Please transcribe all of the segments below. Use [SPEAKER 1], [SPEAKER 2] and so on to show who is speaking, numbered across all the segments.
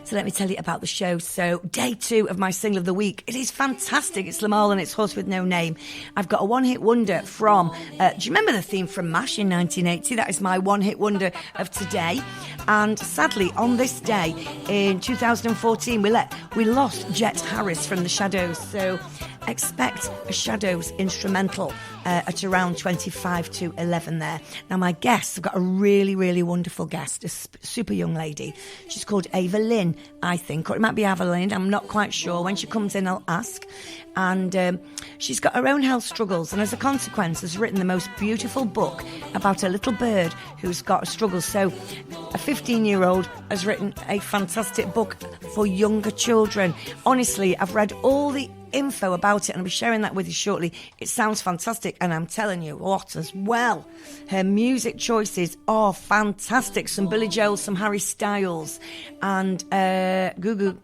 [SPEAKER 1] So let me tell you about the show. So day 2 of my single of the week. It is fantastic. It's Lamal and its Horse with No Name. I've got a one-hit wonder from, do you remember the theme from MASH in 1980? That is my one-hit wonder of today. And sadly, on this day in 2014, we lost Jet Harris from the Shadows. So expect a Shadows instrumental at around 25 to 11 there. Now, my guest, I've got a really, really wonderful guest, a super young lady. She's called Avalyn, I think, or it might be Avalyn. I'm not quite sure. When she comes in, I'll ask. And she's got her own health struggles, and as a consequence has written the most beautiful book about a little bird who's got struggles. So a 15-year-old has written a fantastic book for younger children. Honestly, I've read all the info about it, and I'll be sharing that with you shortly. It sounds fantastic, and I'm telling you what as well. Her music choices are fantastic. Some Billy Joel, some Harry Styles, and Goo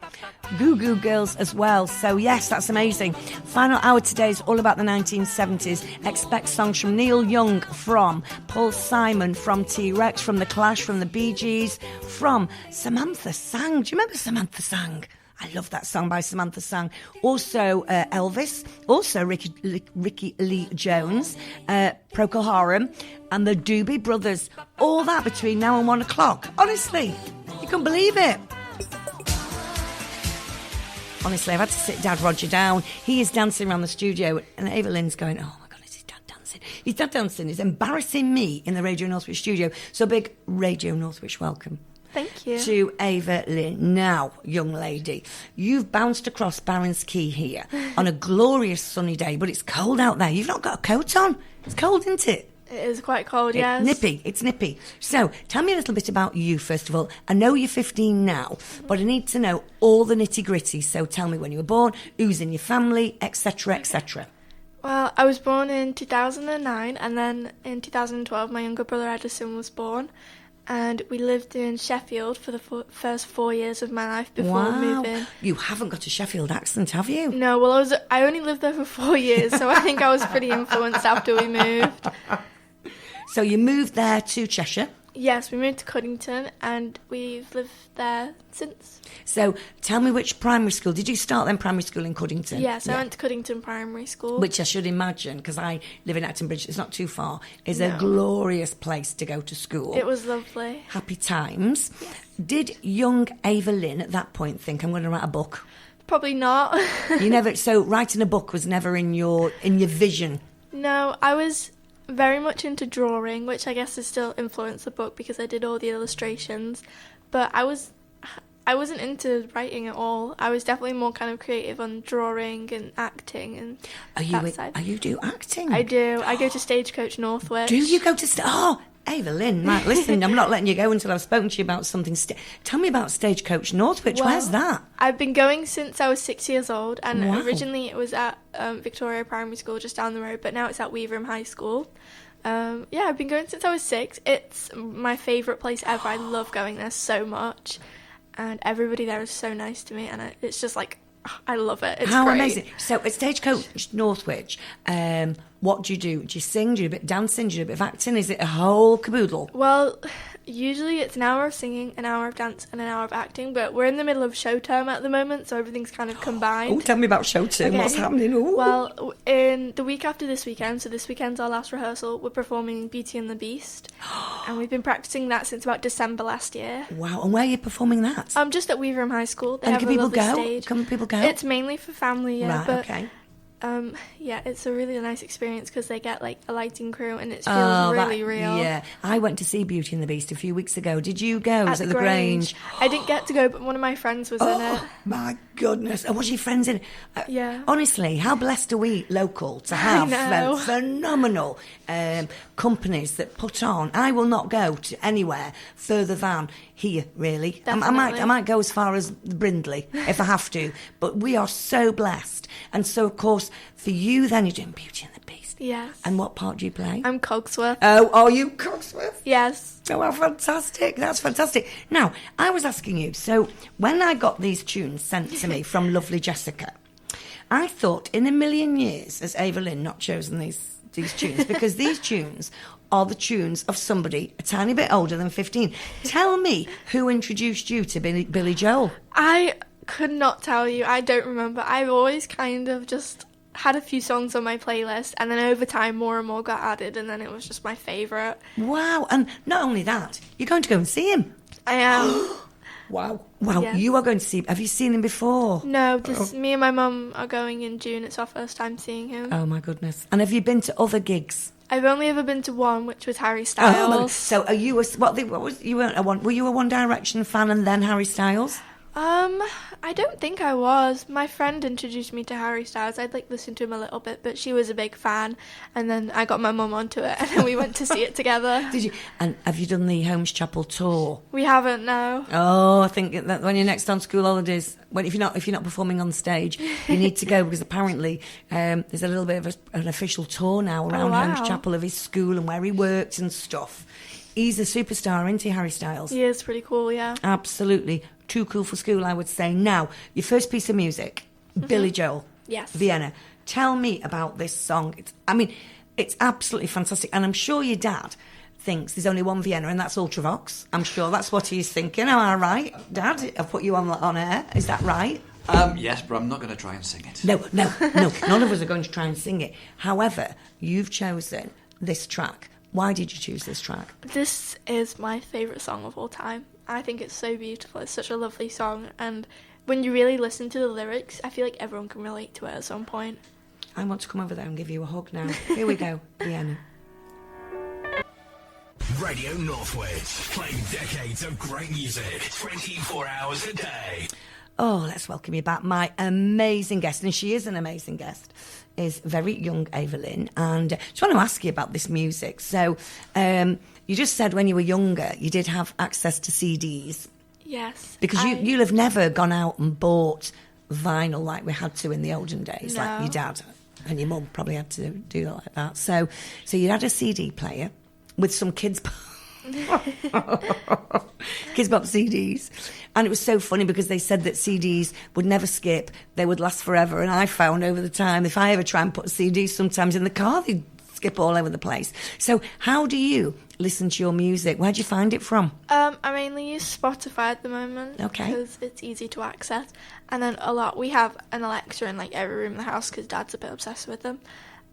[SPEAKER 1] Goo Girls as well. So yes, that's amazing. Final hour today is all about the 1970s. Expect songs from Neil Young, from Paul Simon, from T-Rex, from The Clash, from the Bee Gees, from Samantha Sang. Do you remember Samantha Sang? I love that song by Samantha Sang. Also Elvis, also Ricky Lee Jones, Procol Harum, and the Doobie Brothers. All that between now and 1 o'clock. Honestly, you can't believe it. Honestly, I've had to sit Dad Roger down. He is dancing around the studio, and Avalyn's going, oh my God, is his dad dancing? His dad dancing is embarrassing me in the Radio Northwich studio. So big Radio Northwich welcome.
[SPEAKER 2] Thank you.
[SPEAKER 1] To Avalyn. Now, young lady, you've bounced across Barron's Quay here on a glorious sunny day, but it's cold out there. You've not got a coat on. It's cold, isn't it?
[SPEAKER 2] It is quite cold, yes.
[SPEAKER 1] It's nippy. So, tell me a little bit about you, first of all. I know you're 15 now, but I need to know all the nitty-gritty. So tell me when you were born, who's in your family, etc., etc.
[SPEAKER 2] Well, I was born in 2009, and then in 2012, my younger brother Edison was born. And we lived in Sheffield for the first 4 years of my life before moving.
[SPEAKER 1] You haven't got a Sheffield accent, have you?
[SPEAKER 2] No, well, I only lived there for 4 years, so I think I was pretty influenced after we moved.
[SPEAKER 1] So you moved there to Cheshire?
[SPEAKER 2] Yes, we moved to Cuddington, and we've lived there since.
[SPEAKER 1] So tell me, which primary school? Did you start then primary school in Cuddington?
[SPEAKER 2] Yes, I went to Cuddington Primary School.
[SPEAKER 1] Which I should imagine, because I live in Acton Bridge, it's not too far, is a glorious place to go to school.
[SPEAKER 2] It was lovely.
[SPEAKER 1] Happy times.
[SPEAKER 2] Yes.
[SPEAKER 1] Did young Avalyn at that point think, I'm going to write a book?
[SPEAKER 2] Probably not.
[SPEAKER 1] So writing a book was never in your vision?
[SPEAKER 2] No, I was very much into drawing, which I guess has still influenced the book because I did all the illustrations, but I wasn't into writing at all. I was definitely more kind of creative on drawing and acting and that side.
[SPEAKER 1] You do acting?
[SPEAKER 2] I do. I go to Stagecoach Northwich.
[SPEAKER 1] Do you go to Avalyn, right, listen, I'm not letting you go until I've spoken to you about something. Tell me about Stagecoach Northwich. Where's that?
[SPEAKER 2] I've been going since I was 6 years old, and originally it was at Victoria Primary School just down the road, but now it's at Weaverham High School. I've been going since I was 6. It's my favourite place ever. I love going there so much, and everybody there is so nice to me, and it's just like, I love it. It's
[SPEAKER 1] How
[SPEAKER 2] great.
[SPEAKER 1] Amazing. So at Stagecoach Northwich, what do you do? Do you sing? Do you do a bit of dancing? Do you do a bit of acting? Is it a whole caboodle?
[SPEAKER 2] Well, usually it's an hour of singing, an hour of dance, and an hour of acting, but we're in the middle of show term at the moment, so everything's kind of combined.
[SPEAKER 1] Oh, tell me about show term. Okay. What's happening? Ooh.
[SPEAKER 2] Well, in the week after this weekend, so this weekend's our last rehearsal, we're performing Beauty and the Beast, and we've been practicing that since about December last year.
[SPEAKER 1] Wow, and where are you performing that?
[SPEAKER 2] Just at Weaverham High School. They
[SPEAKER 1] and
[SPEAKER 2] have
[SPEAKER 1] can people go?
[SPEAKER 2] Stage.
[SPEAKER 1] Can people go?
[SPEAKER 2] It's mainly for family, yeah.
[SPEAKER 1] Right,
[SPEAKER 2] but,
[SPEAKER 1] okay.
[SPEAKER 2] It's a really nice experience because they get like a lighting crew and it feels really real.
[SPEAKER 1] Yeah, I went to see Beauty and the Beast a few weeks ago. Did you go? Was it the Grange?
[SPEAKER 2] I didn't get to go, but one of my friends was in it.
[SPEAKER 1] Oh my goodness! And was your friends in it?
[SPEAKER 2] Yeah.
[SPEAKER 1] Honestly, how blessed are we local to have phenomenal companies that put on? I will not go to anywhere further than here, really. I might go as far as Brindley if I have to, but we are so blessed. And so, of course, for you then, you're doing Beauty and the Beast.
[SPEAKER 2] Yes.
[SPEAKER 1] And what part do you play?
[SPEAKER 2] I'm Cogsworth.
[SPEAKER 1] Oh, are you Cogsworth?
[SPEAKER 2] Yes.
[SPEAKER 1] Oh, how fantastic. That's fantastic. Now, I was asking you, so when I got these tunes sent to me from lovely Jessica, I thought in a million years has Avalyn not chosen these tunes, because these tunes are the tunes of somebody a tiny bit older than 15. Tell me who introduced you to Billy Joel.
[SPEAKER 2] I could not tell you. I don't remember. I've always kind of just had a few songs on my playlist, and then over time more and more got added, and then it was just my favourite.
[SPEAKER 1] Wow. And not only that, you're going to go and see him.
[SPEAKER 2] I am.
[SPEAKER 1] Wow. Wow,
[SPEAKER 2] Yeah.
[SPEAKER 1] You are going to see him. Have you seen him before?
[SPEAKER 2] No, me and my mum are going in June. It's our first time seeing him.
[SPEAKER 1] Oh, my goodness. And have you been to other gigs?
[SPEAKER 2] I've only ever been to one, which was Harry
[SPEAKER 1] Oh, my God.
[SPEAKER 2] Styles.
[SPEAKER 1] So are you were you a One Direction fan and then Harry Styles?
[SPEAKER 2] I don't think I was. My friend introduced me to Harry Styles. I'd listened to him a little bit, but she was a big fan, and then I got my mum onto it, and then we went to see it together.
[SPEAKER 1] Did you? And have you done the Holmes Chapel tour?
[SPEAKER 2] We haven't, no.
[SPEAKER 1] Oh, I think that when you're next on school holidays, if you're not performing on stage, you need to go, because apparently there's a little bit of an official tour now around Holmes Chapel of his school and where he worked and stuff. He's a superstar, isn't he, Harry Styles?
[SPEAKER 2] He is pretty cool, yeah.
[SPEAKER 1] Absolutely. Too cool for school, I would say. Now, your first piece of music, Billy Joel.
[SPEAKER 2] Yes.
[SPEAKER 1] Vienna. Tell me about this song. It's absolutely fantastic. And I'm sure your dad thinks there's only one Vienna, and that's Ultravox. I'm sure that's what he's thinking. Am I right, Dad? I've put you on air. Is that right?
[SPEAKER 3] Yes, but I'm not going to try and sing it.
[SPEAKER 1] No. None of us are going to try and sing it. However, you've chosen this track. Why did you choose this track?
[SPEAKER 2] This is my favourite song of all time. I think it's so beautiful. It's such a lovely song, and when you really listen to the lyrics, I feel like everyone can relate to it at some point.
[SPEAKER 1] I want to come over there and give you a hug now. Here we go, Vienna.
[SPEAKER 4] Radio Northwich, playing decades of great music, 24 hours a day.
[SPEAKER 1] Oh, let's welcome you back. My amazing guest, and she is an amazing guest, is very young Avalyn. And I just want to ask you about this music. So, you just said when you were younger, you did have access to CDs.
[SPEAKER 2] Yes.
[SPEAKER 1] Because you'll have never gone out and bought vinyl like we had to in the olden days,
[SPEAKER 2] No.
[SPEAKER 1] like your dad and your mum probably had to do it like that. So you had a CD player with some Kids Bop CDs. And it was so funny because they said that CDs would never skip, they would last forever. And I found over the time, if I ever try and put CDs sometimes in the car, they'd skip all over the place. So how do you listen to your music? Where'd you find it from?
[SPEAKER 2] I mainly use Spotify at the moment.
[SPEAKER 1] Okay.
[SPEAKER 2] Because it's easy to access. And then we have an Alexa in every room in the house because Dad's a bit obsessed with them.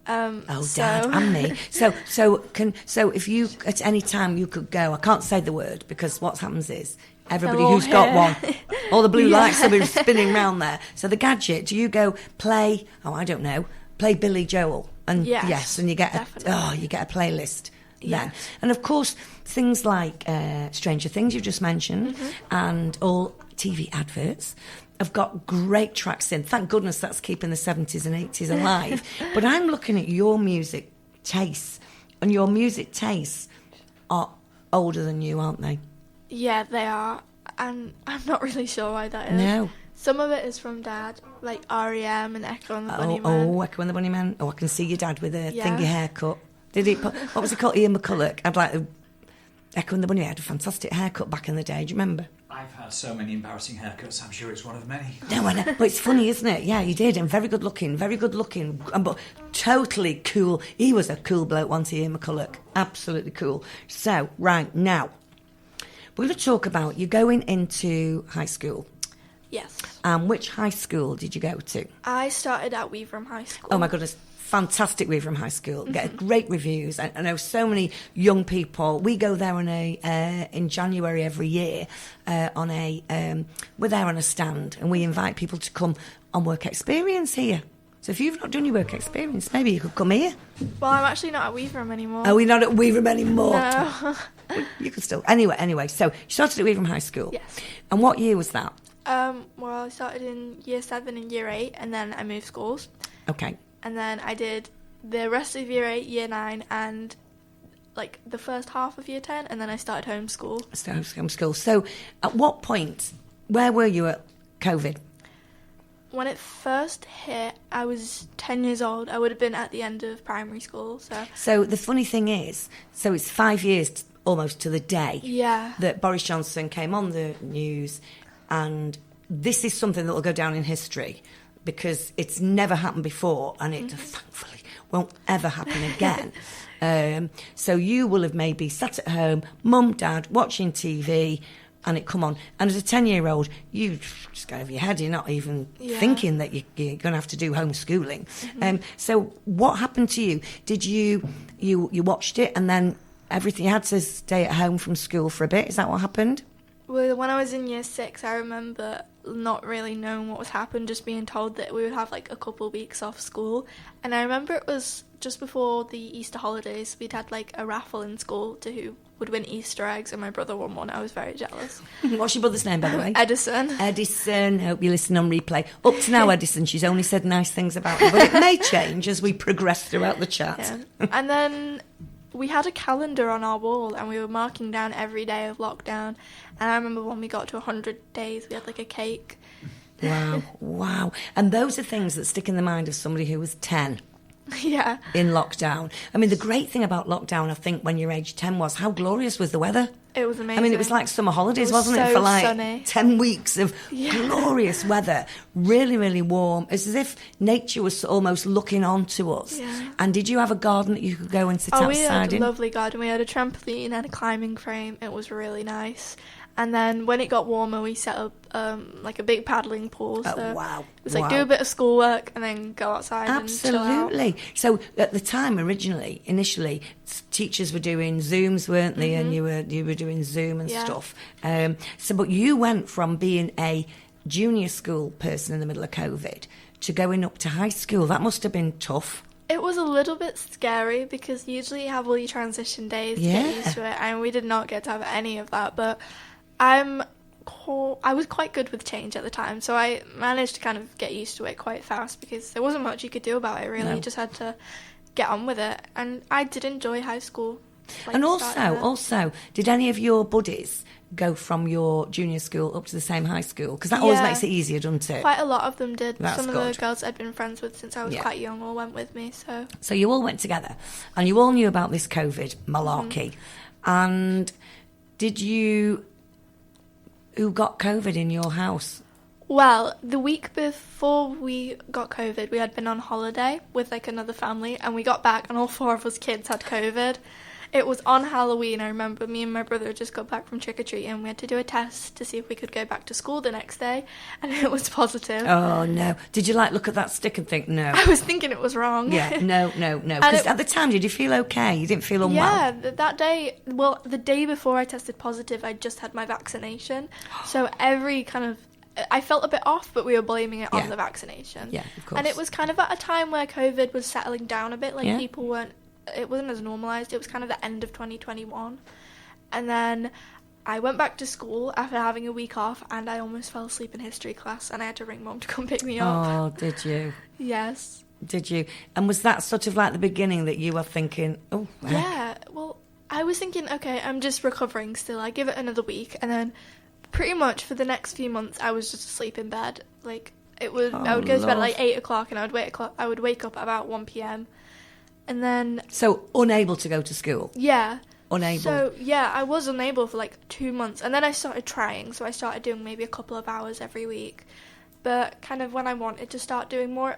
[SPEAKER 1] Dad and me. So if you at any time you could go, I can't say the word because what happens is everybody
[SPEAKER 2] They're all
[SPEAKER 1] who's got
[SPEAKER 2] here.
[SPEAKER 1] one, all the blue
[SPEAKER 2] Yeah.
[SPEAKER 1] lights will be spinning round there. So the gadget, do you go play? Oh, I don't know. Play Billy Joel, and
[SPEAKER 2] Yes,
[SPEAKER 1] and you get
[SPEAKER 2] definitely.
[SPEAKER 1] you get a playlist.
[SPEAKER 2] Yeah.
[SPEAKER 1] Then, and of course things like Stranger Things you just mentioned, and all TV adverts have got great tracks in. Thank goodness that's keeping the 70s and 80s alive. But I'm looking at your music tastes, and your music tastes are older than you, aren't they?
[SPEAKER 2] Yeah, they are. And I'm not really sure why that is.
[SPEAKER 1] No.
[SPEAKER 2] Some of it is from Dad, like R.E.M. and Echo and the Bunnymen.
[SPEAKER 1] Oh, Echo and the Bunnymen. Oh, I can see your dad with a
[SPEAKER 2] Yeah.
[SPEAKER 1] thingy haircut. Did he put, what was it called? Ian McCulloch. I'd like to... Echo and the Bunnymen had a fantastic haircut back in the day. Do you remember?
[SPEAKER 3] I've had so many embarrassing haircuts, I'm sure it's one of many.
[SPEAKER 1] No, I know. But it's funny, isn't it? Yeah, you did. And very good looking, but totally cool. He was a cool bloke once, Ian McCulloch. Absolutely cool. So, right, now, we're going to talk about you going into high school.
[SPEAKER 2] Yes.
[SPEAKER 1] Which high school did you go to?
[SPEAKER 2] I started at Weavering High School.
[SPEAKER 1] Oh, my goodness. Fantastic Weavering High School. Get great reviews. I know so many young people. We go there on in January every year we're there on a stand, and we invite people to come on work experience here. So if you've not done your work experience, maybe you could come here.
[SPEAKER 2] Well, I'm actually not at Weavering anymore.
[SPEAKER 1] Are we not at Weavering anymore?
[SPEAKER 2] No.
[SPEAKER 1] You could still. Anyway, so you started at Weavering High School.
[SPEAKER 2] Yes.
[SPEAKER 1] And what year was that?
[SPEAKER 2] Well, I started in year 7 and year 8, and then I moved schools.
[SPEAKER 1] Okay.
[SPEAKER 2] And then I did the rest of year 8, year 9, and the first half of year 10, and then I started homeschool.
[SPEAKER 1] Homeschool. So at what point, where were you at COVID?
[SPEAKER 2] When it first hit, I was 10 years old. I would have been at the end of primary school.
[SPEAKER 1] So the funny thing is, so it's 5 years almost to the day
[SPEAKER 2] Yeah.
[SPEAKER 1] that Boris Johnson came on the news, and this is something that will go down in history because it's never happened before, and it thankfully won't ever happen again. So you will have maybe sat at home, mum, dad, watching TV, and it come on. And as a 10-year-old, you just go over your head. You're not even thinking that you're going to have to do homeschooling. So what happened to you? Did you watched it and then everything, you had to stay at home from school for a bit? Is that what happened?
[SPEAKER 2] Well, when I was in year 6, I remember not really knowing what was happening, just being told that we would have like a couple of weeks off school. And I remember it was just before the Easter holidays, we'd had like a raffle in school to who would win Easter eggs, and my brother won one. I was very jealous.
[SPEAKER 1] What's your brother's name, by the way?
[SPEAKER 2] Edison.
[SPEAKER 1] Edison. I hope you listen on replay. Up to now, Edison, she's only said nice things about you, but it may change as we progress throughout the chat.
[SPEAKER 2] Yeah. And then we had a calendar on our wall, and we were marking down every day of lockdown. And I remember when we got to 100 days, we had like a cake.
[SPEAKER 1] Wow. And those are things that stick in the mind of somebody who was 10.
[SPEAKER 2] Yeah.
[SPEAKER 1] In lockdown. I mean, the great thing about lockdown, I think, when you're age 10 was how glorious was the weather.
[SPEAKER 2] It was amazing.
[SPEAKER 1] I mean, it was like summer holidays, wasn't it?
[SPEAKER 2] So
[SPEAKER 1] For like
[SPEAKER 2] sunny.
[SPEAKER 1] 10 weeks of glorious weather. Really, really warm. It's as if nature was almost looking on to us.
[SPEAKER 2] Yeah.
[SPEAKER 1] And did you have a garden that you could go and sit outside
[SPEAKER 2] we had
[SPEAKER 1] in?
[SPEAKER 2] a lovely garden. We had a trampoline and a climbing frame. It was really nice. And then when it got warmer, we set up like a big paddling pool. So
[SPEAKER 1] wow.
[SPEAKER 2] It was like do a bit of schoolwork and then go outside and chill out.
[SPEAKER 1] Absolutely. So at the time, initially, teachers were doing Zooms, weren't they? And you were doing Zoom and stuff. But you went from being a junior school person in the middle of COVID to going up to high school. That must have been tough.
[SPEAKER 2] It was a little bit scary because usually you have all your transition days to get used to it, and we did not get to have any of that. But I was quite good with change at the time, so I managed to kind of get used to it quite fast because there wasn't much you could do about it, really. You just had to get on with it, and I did enjoy high school.
[SPEAKER 1] And also, did any of your buddies go from your junior school up to the same high school? Because that always makes it easier, doesn't it?
[SPEAKER 2] Quite a lot of them did.
[SPEAKER 1] That's
[SPEAKER 2] Some of
[SPEAKER 1] good.
[SPEAKER 2] the girls I'd been friends with since I was quite young all went with me. So
[SPEAKER 1] you all went together, and you all knew about this COVID malarkey. And did you... Who got COVID in your house?
[SPEAKER 2] Well, the week before we got COVID, we had been on holiday with like another family, and we got back and all 4 of us kids had COVID. It was on Halloween. I remember me and my brother just got back from trick-or-treating, and we had to do a test to see if we could go back to school the next day, and it was positive.
[SPEAKER 1] Oh, no. Did you, look at that stick and think, no?
[SPEAKER 2] I was thinking it was wrong.
[SPEAKER 1] Yeah, no. Because at the time, did you feel okay? You didn't feel unwell?
[SPEAKER 2] Yeah, that day, the day before I tested positive, I just had my vaccination. So every kind of... I felt a bit off, but we were blaming it on the vaccination.
[SPEAKER 1] Yeah, of course.
[SPEAKER 2] And it was kind of at a time where COVID was settling down a bit, people weren't... It wasn't as normalised. It was kind of the end of 2021. And then I went back to school after having a week off, and I almost fell asleep in history class, and I had to ring Mum to come pick me up.
[SPEAKER 1] Oh, did you?
[SPEAKER 2] Yes.
[SPEAKER 1] Did you? And was that sort of like the beginning that you were thinking, oh, heck.
[SPEAKER 2] Yeah, well, I was thinking, okay, I'm just recovering still. I give it another week, and then pretty much for the next few months, I was just asleep in bed. I would go to bed at like 8 o'clock, and I would wake up at about 1 p.m. And then...
[SPEAKER 1] So, unable to go to school?
[SPEAKER 2] Yeah.
[SPEAKER 1] Unable?
[SPEAKER 2] So, yeah, I was unable for like 2 months. And then I started trying. So I started doing maybe a couple of hours every week. But kind of when I wanted to start doing more,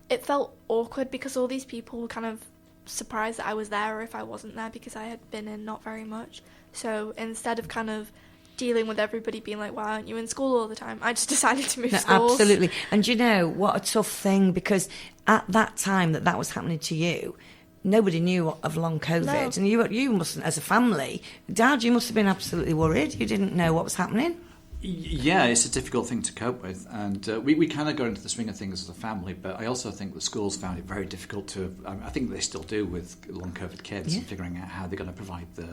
[SPEAKER 2] it felt awkward because all these people were kind of surprised that I was there or if I wasn't there because I had been in not very much. So instead of kind of dealing with everybody being like, why aren't you in school all the time? I just decided to move schools.
[SPEAKER 1] Absolutely. And you know, what a tough thing, because at that time that was happening to you, nobody knew of long COVID. No. And you mustn't, as a family, Dad, you must have been absolutely worried. You didn't know what was happening.
[SPEAKER 3] Yeah, it's a difficult thing to cope with, and we kind of got into the swing of things as a family, but I also think the schools found it very difficult to, I think they still do with long COVID kids, and figuring out how they're going to provide the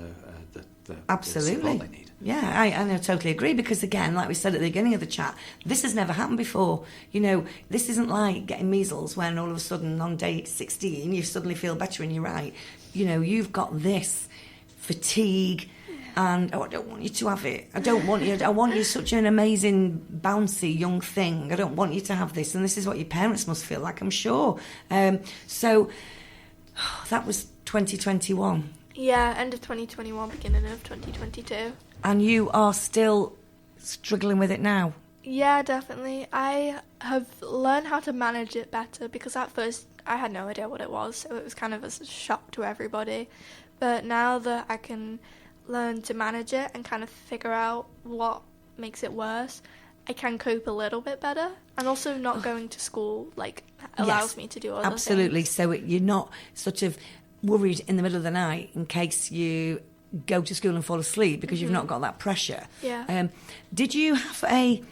[SPEAKER 3] support they need.
[SPEAKER 1] Yeah, I totally agree, because again, like we said at the beginning of the chat, this has never happened before. You know, this isn't like getting measles when all of a sudden on day 16 you suddenly feel better and you're right. You know, you've got this fatigue, and I don't want you to have it. I want you such an amazing, bouncy young thing. I don't want you to have this. And this is what your parents must feel like, I'm sure. So that was 2021.
[SPEAKER 2] Yeah, end of 2021, beginning of 2022.
[SPEAKER 1] And you are still struggling with it now?
[SPEAKER 2] Yeah, definitely. I have learned how to manage it better because at first I had no idea what it was, so it was kind of a shock to everybody. But now that I can learn to manage it and kind of figure out what makes it worse, I can cope a little bit better. And also not going to school allows me to do other
[SPEAKER 1] absolutely.
[SPEAKER 2] things.
[SPEAKER 1] So you're not sort of worried in the middle of the night in case you go to school and fall asleep because you've not got that pressure.
[SPEAKER 2] Yeah.
[SPEAKER 1] Did you have a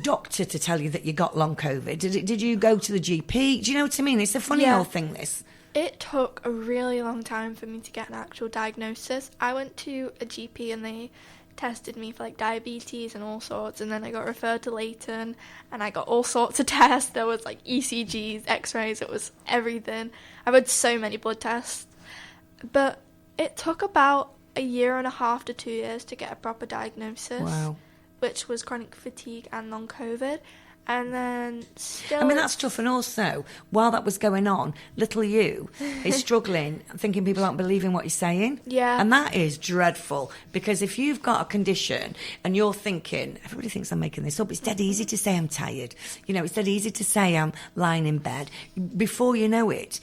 [SPEAKER 1] doctor to tell you that you got long COVID? Did you go to the GP? Do you know what I mean? It's a funny old thing, this.
[SPEAKER 2] It took a really long time for me to get an actual diagnosis. I went to a GP and they tested me for diabetes and all sorts, and then I got referred to Leighton and I got all sorts of tests. There was ECGs, x-rays, it was everything. I've had so many blood tests, but it took about 1.5 to 2 years to get a proper diagnosis.
[SPEAKER 1] Wow.
[SPEAKER 2] Which was chronic fatigue and long COVID. And then still...
[SPEAKER 1] I mean, that's tough. And also, while that was going on, little you is struggling, thinking people aren't believing what you're saying.
[SPEAKER 2] Yeah.
[SPEAKER 1] And that is dreadful, because if you've got a condition and you're thinking, everybody thinks I'm making this up, it's dead easy to say I'm tired. It's dead easy to say I'm lying in bed. Before you know it,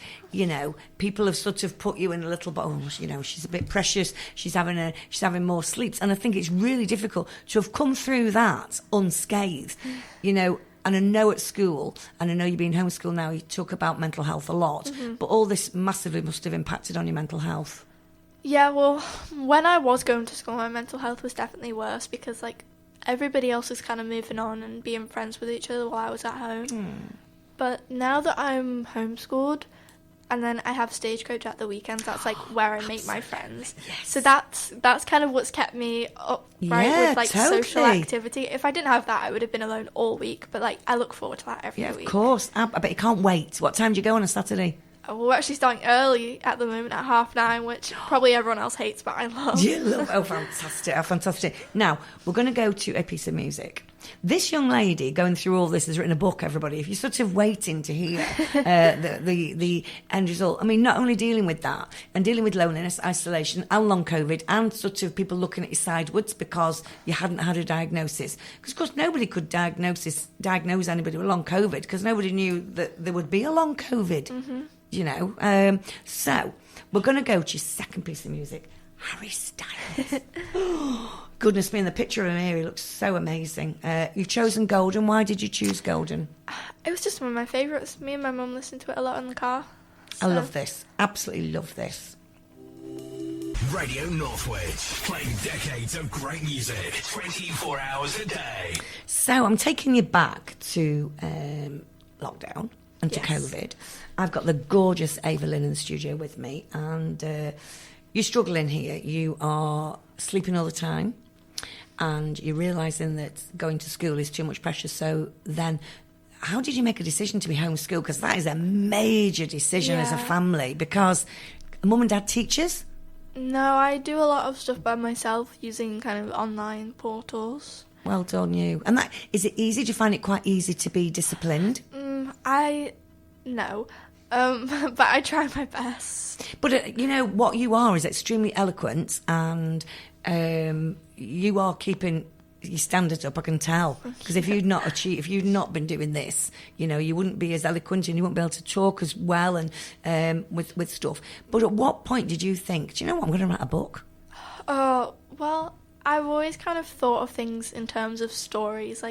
[SPEAKER 1] people have sort of put you in a little box. She's a bit precious. She's having more sleeps. And I think it's really difficult to have come through that unscathed, And I know at school, and I know you've been homeschooled now, you talk about mental health a lot, but all this massively must have impacted on your mental health.
[SPEAKER 2] Yeah, well, when I was going to school, my mental health was definitely worse because, everybody else was kind of moving on and being friends with each other while I was at home. But now that I'm homeschooled, and then I have Stagecoach at the weekends, that's where I make my friends.
[SPEAKER 1] Yes.
[SPEAKER 2] So that's kind of what's kept me upright with
[SPEAKER 1] totally.
[SPEAKER 2] social activity. If I didn't have that, I would have been alone all week. But I look forward to that every week.
[SPEAKER 1] Yeah, of course. I bet you can't wait. What time do you go on a Saturday?
[SPEAKER 2] We're actually starting early at the moment at 9:30, which probably everyone else hates, but I love.
[SPEAKER 1] You love? Oh, fantastic! Oh, fantastic! Now we're going to go to a piece of music. This young lady going through all this has written a book. Everybody, if you're sort of waiting to hear the end result, I mean, not only dealing with that and dealing with loneliness, isolation, and long COVID, and sort of people looking at you sideways because you hadn't had a diagnosis. Because of course nobody could diagnose anybody with long COVID because nobody knew that there would be a long COVID. So we're going to go to your second piece of music, Harry Styles. Goodness me, and the picture of him here, he looks so amazing. You've chosen Golden. Why did you choose Golden?
[SPEAKER 2] It was just one of my favourites. Me and my mum listened to it a lot in the car.
[SPEAKER 1] I love this. Absolutely love this.
[SPEAKER 4] Radio Northwich, playing decades of great music, 24 hours a day.
[SPEAKER 1] So I'm taking you back to lockdown and to COVID. I've got the gorgeous Avalyn in the studio with me, and you're struggling here. You are sleeping all the time, and you're realising that going to school is too much pressure. So then, how did you make a decision to be homeschooled? Because that is a major decision as a family, because mum and dad teachers?
[SPEAKER 2] No, I do a lot of stuff by myself using kind of online portals.
[SPEAKER 1] Well done, you. And is it easy? Do you find it quite easy to be disciplined?
[SPEAKER 2] No. But I try my best.
[SPEAKER 1] But what you are is extremely eloquent, and you are keeping your standards up. I can tell, because if you'd not been doing this, you wouldn't be as eloquent, and you wouldn't be able to talk as well and with stuff. But at what point did you think, do you know what, I'm going to write a book?
[SPEAKER 2] Well, I've always kind of thought of things in terms of stories.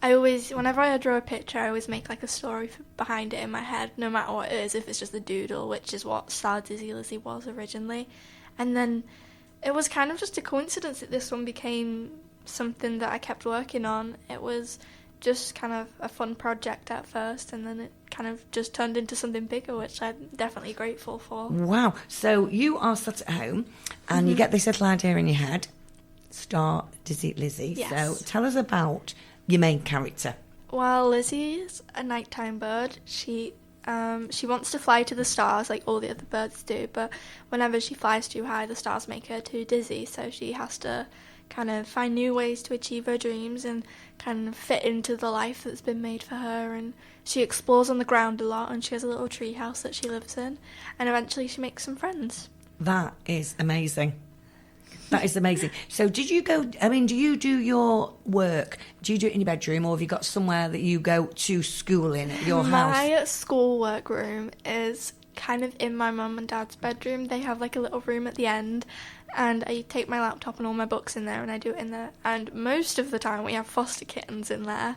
[SPEAKER 2] Whenever I draw a picture, I always make a story behind it in my head, no matter what it is, if it's just a doodle, which is what Star Dizzy Lizzy was originally. And then it was kind of just a coincidence that this one became something that I kept working on. It was just kind of a fun project at first, and then it kind of just turned into something bigger, which I'm definitely grateful for.
[SPEAKER 1] Wow. So you are sat at home, and you get this little idea in your head, Star Dizzy Lizzy.
[SPEAKER 2] Yes.
[SPEAKER 1] So tell us about your main character.
[SPEAKER 2] Well, Lizzie is a nighttime bird. She wants to fly to the stars like all the other birds do, but whenever she flies too high, the stars make her too dizzy, so she has to kind of find new ways to achieve her dreams and kind of fit into the life that's been made for her. And she explores on the ground a lot, and she has a little tree house that she lives in, and eventually she makes some friends.
[SPEAKER 1] That is amazing. That is amazing. So do you do your work, do you do it in your bedroom, or have you got somewhere that you go to school in at your house?
[SPEAKER 2] My school workroom is kind of in my mum and dad's bedroom. They have like a little room at the end, and I take my laptop and all my books in there, and I do it in there. And most of the time we have foster kittens in there.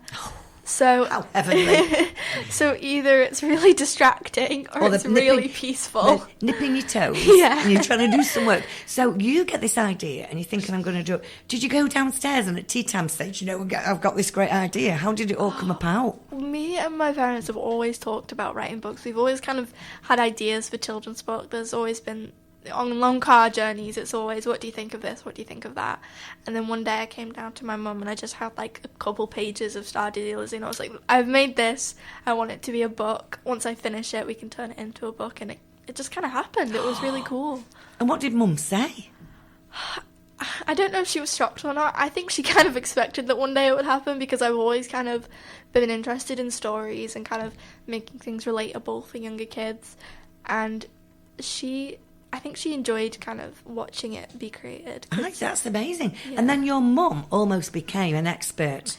[SPEAKER 2] So
[SPEAKER 1] how heavenly.
[SPEAKER 2] So either it's really distracting or it's really peaceful.
[SPEAKER 1] Nipping your toes.
[SPEAKER 2] Yeah.
[SPEAKER 1] And you're trying to do some work. So you get this idea and you're thinking, I'm going to do it. Did you go downstairs and at tea time stage, I've got this great idea. How did it all come about?
[SPEAKER 2] Me and my parents have always talked about writing books. We've always kind of had ideas for children's books. There's always been, on long car journeys, it's always, what do you think of this, what do you think of that? And then one day I came down to my mum and I just had like a couple pages of Star Dizzy Lizzy, and I was like, I've made this, I want it to be a book. Once I finish it, we can turn it into a book. And it just kind of happened. It was really cool.
[SPEAKER 1] And what did Mum say?
[SPEAKER 2] I don't know if she was shocked or not. I think she kind of expected that one day it would happen, because I've always kind of been interested in stories and kind of making things relatable for younger kids. And I think she enjoyed kind of watching it be created.
[SPEAKER 1] That's amazing.
[SPEAKER 2] Yeah.
[SPEAKER 1] And then your mum almost became an expert.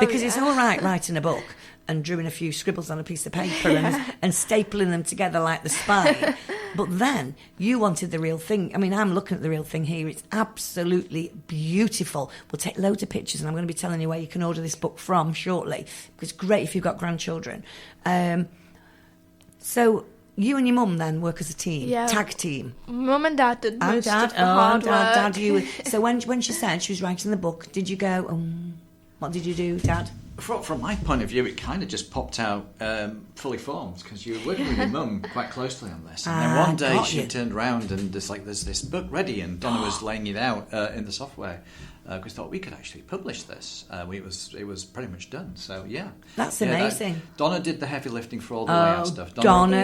[SPEAKER 1] Because it's all right writing a book and drawing a few scribbles on a piece of paper and stapling them together like the spine. But then you wanted the real thing. I mean, I'm looking at the real thing here. It's absolutely beautiful. We'll take loads of pictures, and I'm going to be telling you where you can order this book from shortly. It's great if you've got grandchildren. So you and your mum then work as a team, tag team.
[SPEAKER 2] Mum and dad did most of the hard work.
[SPEAKER 1] Dad, so when she said she was writing the book, did you go, what did you do, Dad?
[SPEAKER 3] From my point of view, it kind of just popped out fully formed, because you were working with your mum quite closely on this. And then one day she turned around and there's this book ready, and Donna was laying it out in the software. We thought we could actually publish this. It was pretty much done. So yeah,
[SPEAKER 1] that's amazing.
[SPEAKER 3] Donna did the heavy lifting for all the layout stuff.
[SPEAKER 1] Donna,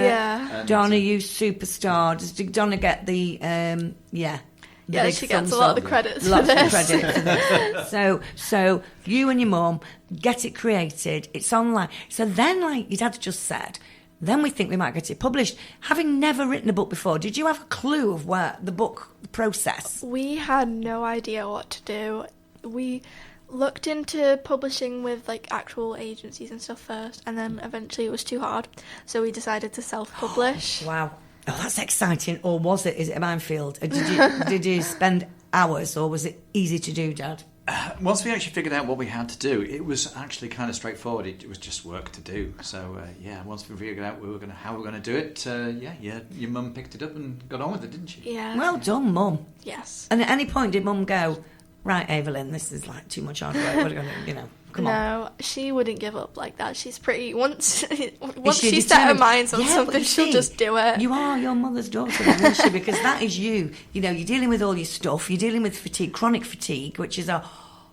[SPEAKER 1] you superstar. Did Donna get the
[SPEAKER 2] Yeah, she gets a lot of the credits for this.
[SPEAKER 1] So you and your mum get it created. It's online. So then, like your dad just said, then we think we might get it published. Having never written a book before, did you have a clue of where the book process?
[SPEAKER 2] We had no idea what to do. We looked into publishing with like actual agencies and stuff first, and then eventually it was too hard, so we decided to self-publish.
[SPEAKER 1] Wow. Oh, that's exciting. Or was it? Is it a minefield? Did you spend hours, or was it easy to do, Dad?
[SPEAKER 3] Once we actually figured out what we had to do, it was actually kind of straightforward. It was just work to do. So once we figured out how we were going to do it, your mum picked it up and got on with it, didn't she?
[SPEAKER 2] Yeah.
[SPEAKER 1] Well done, Mum.
[SPEAKER 2] Yes.
[SPEAKER 1] And at any point did Mum go, right, Avalyn, this is like too much hard work. What are we going to, come on?
[SPEAKER 2] No, she wouldn't give up like that. She's pretty. Once she set her mind on something, she'll just do it.
[SPEAKER 1] You are your mother's daughter, then, isn't she? Because that is you. You know, you're dealing with all your stuff. You're dealing with fatigue, chronic fatigue, which is a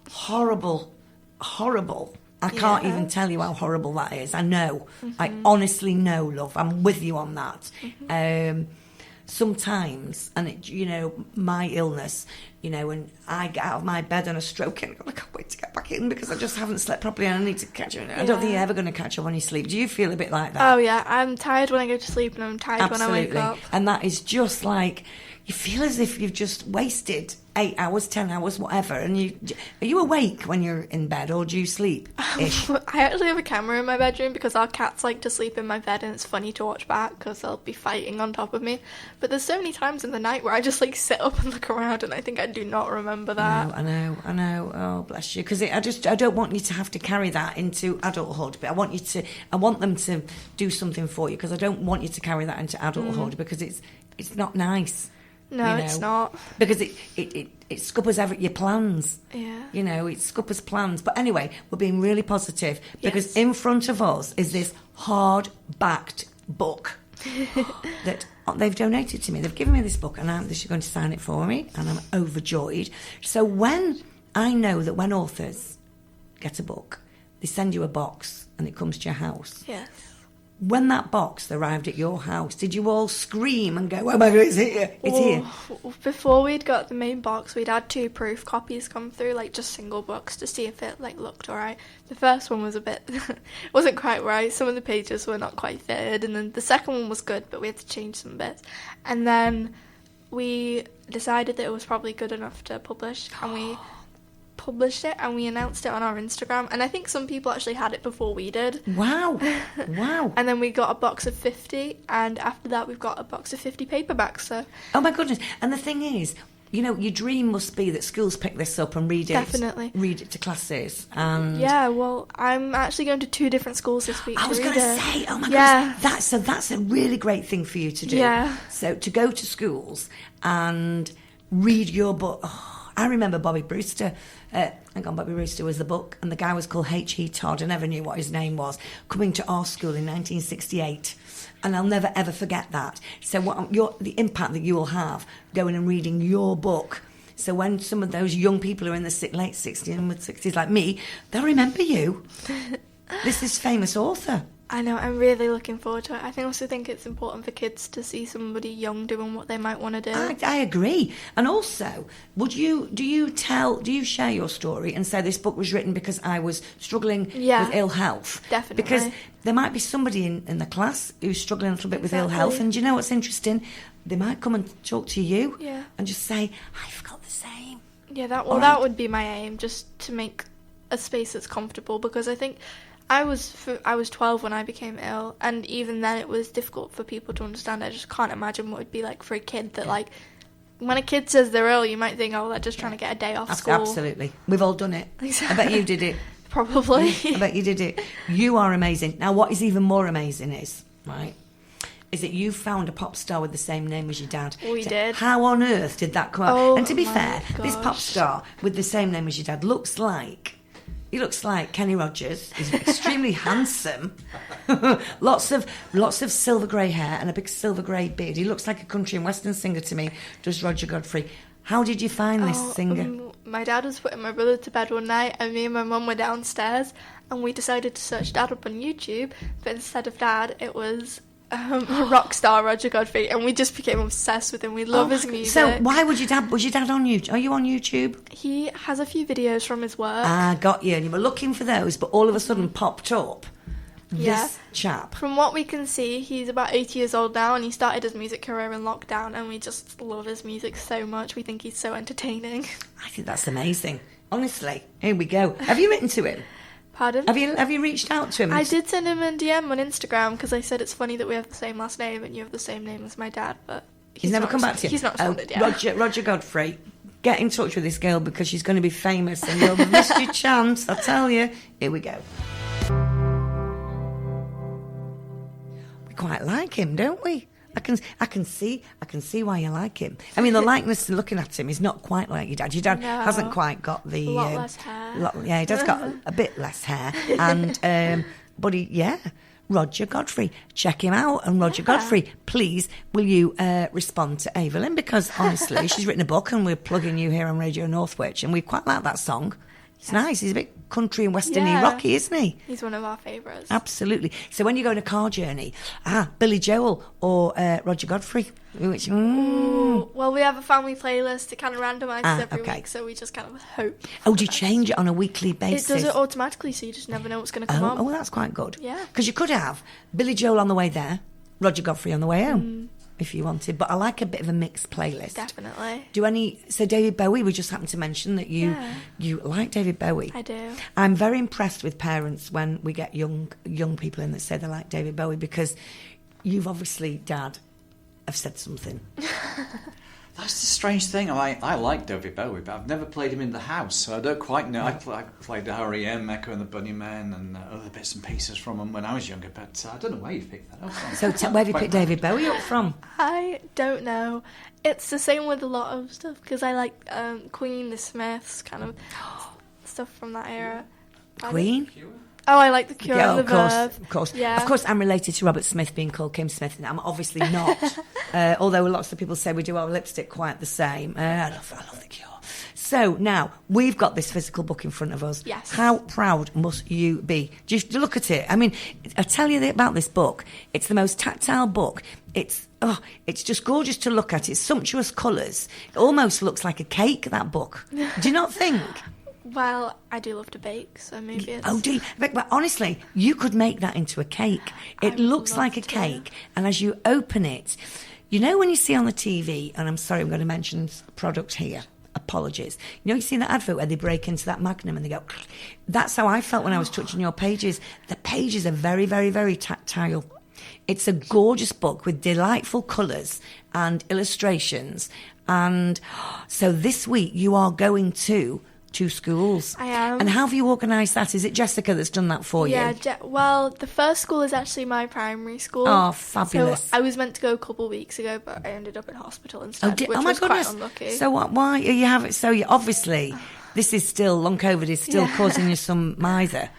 [SPEAKER 1] horrible. I can't even tell you how horrible that is. I know. Mm-hmm. I honestly know, love. I'm with you on that. Mm-hmm. Sometimes, and my illness, when I get out of my bed on a stroke, I can't wait to get back in because I just haven't slept properly and I need to catch up. I don't think you're ever going to catch up on your sleep. Do you feel a bit like that?
[SPEAKER 2] Oh yeah, I'm tired when I go to sleep and I'm tired when I wake up.
[SPEAKER 1] And that is just like, you feel as if you've just wasted 8 hours, 10 hours, whatever. And are you awake when you're in bed, or do you sleep?
[SPEAKER 2] I actually have a camera in my bedroom because our cats like to sleep in my bed, and it's funny to watch back because they'll be fighting on top of me. But there's so many times in the night where I just like sit up and look around, and I think I do not remember that.
[SPEAKER 1] I know. Oh, bless you. Because I don't want you to have to carry that into adulthood, but I want them to do something for you, because I don't want you to carry that into adulthood because it's not nice.
[SPEAKER 2] No, it's not.
[SPEAKER 1] Because it scuppers your plans.
[SPEAKER 2] Yeah.
[SPEAKER 1] It scuppers plans. But anyway, we're being really positive because in front of us is this hard-backed book that they've donated to me. They've given me this book, and they're going to sign it for me, and I'm overjoyed. So when I know that when authors get a book, they send you a box and it comes to your house.
[SPEAKER 2] Yes.
[SPEAKER 1] When that box arrived at your house, did you all scream and go, oh my God, it's here, it's here?
[SPEAKER 2] Before we'd got the main box, we'd had 2 proof copies come through, like just single books, to see if it looked alright. The first one was a bit, wasn't quite right, some of the pages were not quite fitted, and then the second one was good, but we had to change some bits. And then we decided that it was probably good enough to publish, and we published it and we announced it on our Instagram, and I think some people actually had it before we did.
[SPEAKER 1] Wow.
[SPEAKER 2] And then we got a box of 50, and after that we've got a box of 50 paperbacks. So
[SPEAKER 1] oh my goodness. And the thing is, you know, your dream must be that schools pick this up and read it.
[SPEAKER 2] Definitely.
[SPEAKER 1] Read it to classes. And
[SPEAKER 2] yeah, well, I'm actually going to 2 different schools this week.
[SPEAKER 1] I was
[SPEAKER 2] going
[SPEAKER 1] to
[SPEAKER 2] to
[SPEAKER 1] say, oh my
[SPEAKER 2] yeah.
[SPEAKER 1] goodness, that's a really great thing for you to do.
[SPEAKER 2] Yeah.
[SPEAKER 1] So to go to schools and read your book. Oh, I remember Bobby Brewster. Bobby Brewster was the book, and the guy was called H.E. Todd. I never knew what his name was. Coming to our school in 1968, and I'll never ever forget that. So the impact that you will have going and reading your book. So when some of those young people who are in the late 60s and mid-60s like me, they'll remember you. This is famous author.
[SPEAKER 2] I know, I'm really looking forward to it. I also think it's important for kids to see somebody young doing what they might want to do.
[SPEAKER 1] I agree. And also, do you share your story and say this book was written because I was struggling with ill health?
[SPEAKER 2] Definitely.
[SPEAKER 1] Because there might be somebody in the class who's struggling a little bit with ill health, and do you know what's interesting? They might come and talk to you and just say, I've got the same.
[SPEAKER 2] Yeah, that would be my aim, just to make a space that's comfortable, because I think I was 12 when I became ill, and even then it was difficult for people to understand. I just can't imagine what it'd be like for a kid that, like, when a kid says they're ill, you might think, oh, they're just trying to get a day off school.
[SPEAKER 1] Absolutely. We've all done it.
[SPEAKER 2] Exactly.
[SPEAKER 1] I bet you did it.
[SPEAKER 2] Probably.
[SPEAKER 1] I bet you did it. You are amazing. Now, what is even more amazing is that you found a pop star with the same name as your dad.
[SPEAKER 2] We did.
[SPEAKER 1] How on earth did that come out?
[SPEAKER 2] Oh,
[SPEAKER 1] and to be fair,
[SPEAKER 2] gosh.
[SPEAKER 1] this pop star with the same name as your dad looks like Kenny Rogers. He's extremely handsome. lots of silver grey hair and a big silver grey beard. He looks like a country and western singer to me, does Roger Godfrey. How did you find this singer?
[SPEAKER 2] My dad was putting my brother to bed one night, and me and my mum were downstairs, and we decided to search Dad up on YouTube, but instead of Dad, it was rock star Roger Godfrey, and we just became obsessed with him. We love his music.
[SPEAKER 1] So why was your dad on YouTube? Are you on YouTube?
[SPEAKER 2] He has a few videos from his work.
[SPEAKER 1] Got you. And you were looking for those, but all of a sudden popped up this chap.
[SPEAKER 2] From what we can see, he's about 80 years old now, and he started his music career in lockdown, and we just love his music so much. We think he's so entertaining.
[SPEAKER 1] I think that's amazing. Honestly, here we go. Have you written to him?
[SPEAKER 2] Pardon?
[SPEAKER 1] Have you reached out to him?
[SPEAKER 2] I did send him a DM on Instagram, because I said it's funny that we have the same last name and you have the same name as my dad, but
[SPEAKER 1] he's never come back to you.
[SPEAKER 2] He's not responded yet.
[SPEAKER 1] Roger Godfrey, get in touch with this girl, because she's going to be famous and you'll miss your chance, I tell you. Here we go. We quite like him, don't we? I can see why you like him. I mean, the likeness, looking at him, is not quite like your dad. Your dad hasn't quite got the
[SPEAKER 2] a lot less hair.
[SPEAKER 1] He does got a bit less hair, and but Roger Godfrey, check him out. And Roger Godfrey, please, will you respond to Avalyn, because honestly, she's written a book, and we're plugging you here on Radio Northwich, and we quite like that song. It's nice. He's a bit country and westerny rocky, isn't he?
[SPEAKER 2] He's one of our favourites.
[SPEAKER 1] Absolutely. So when you go on a car journey, Billy Joel or Roger Godfrey? Which,
[SPEAKER 2] Well, we have a family playlist. It kind of randomises every week, so we just kind of hope.
[SPEAKER 1] Oh, do you change it on a weekly basis?
[SPEAKER 2] It does it automatically, so you just never know what's going to come on.
[SPEAKER 1] Oh, that's quite good.
[SPEAKER 2] Yeah.
[SPEAKER 1] Because you could have Billy Joel on the way there, Roger Godfrey on the way home. If you wanted, but I like a bit of a mixed playlist.
[SPEAKER 2] Definitely.
[SPEAKER 1] So David Bowie, we just happened to mention that you like David Bowie.
[SPEAKER 2] I do.
[SPEAKER 1] I'm very impressed with parents when we get young people in that say they like David Bowie, because you've obviously, Dad, have said something.
[SPEAKER 3] That's the strange thing. I like David Bowie, but I've never played him in the house, so I don't quite know. I played R.E.M., Echo and the Bunnymen, and other bits and pieces from him when I was younger, but I don't know where you've picked that up from.
[SPEAKER 1] So where have you picked David Bowie up from?
[SPEAKER 2] I don't know. It's the same with a lot of stuff, because I like Queen, the Smiths, kind of stuff from that era.
[SPEAKER 1] Queen?
[SPEAKER 2] Oh, I like the Cure and the Verve.
[SPEAKER 1] Of course.
[SPEAKER 2] Yeah.
[SPEAKER 1] Of course, I'm related to Robert Smith, being called Kim Smith, and I'm obviously not. Although lots of people say we do our lipstick quite the same. I love the Cure. So now we've got this physical book in front of us.
[SPEAKER 2] Yes.
[SPEAKER 1] How proud must you be? Just look at it. I mean, I tell you about this book. It's the most tactile book. It's just gorgeous to look at. It's sumptuous colours. It almost looks like a cake, that book. Do you not think?
[SPEAKER 2] Well, I do love to bake, so maybe it's...
[SPEAKER 1] Oh, do you? But honestly, you could make that into a cake. It looks like a cake, and as you open it, You know when you see on the TV, and I'm sorry, I'm going to mention a product here. Apologies. You know, you see that advert where they break into that Magnum and they go... That's how I felt when I was touching your pages. The pages are very, very, very tactile. It's a gorgeous book with delightful colours and illustrations. And so this week you are going to 2 schools.
[SPEAKER 2] I am.
[SPEAKER 1] And how have you organised that? Is it Jessica that's done that for you?
[SPEAKER 2] Yeah, well, the first school is actually my primary school.
[SPEAKER 1] Oh, fabulous.
[SPEAKER 2] So I was meant to go a couple of weeks ago, but I ended up in hospital instead, which
[SPEAKER 1] my
[SPEAKER 2] was
[SPEAKER 1] goodness.
[SPEAKER 2] quite unlucky.
[SPEAKER 1] So why are you having... So you obviously, this is still... Long COVID is still causing you some mither.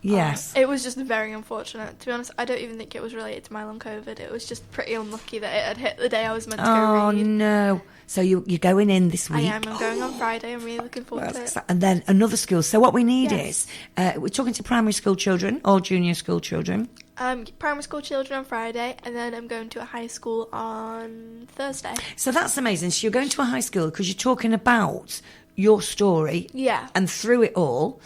[SPEAKER 1] Yes.
[SPEAKER 2] It was just very unfortunate. To be honest, I don't even think it was related to my long COVID. It was just pretty unlucky that it had hit the day I was meant to go read.
[SPEAKER 1] Oh, no. So you're going in this week?
[SPEAKER 2] I am. I'm going on Friday. I'm really looking forward to it.
[SPEAKER 1] And then another school. So what we need is, we're talking to primary school children or junior school children.
[SPEAKER 2] Primary school children on Friday, and then I'm going to a high school on Thursday.
[SPEAKER 1] So that's amazing. So you're going to a high school because you're talking about your story.
[SPEAKER 2] Yeah.
[SPEAKER 1] And through it all,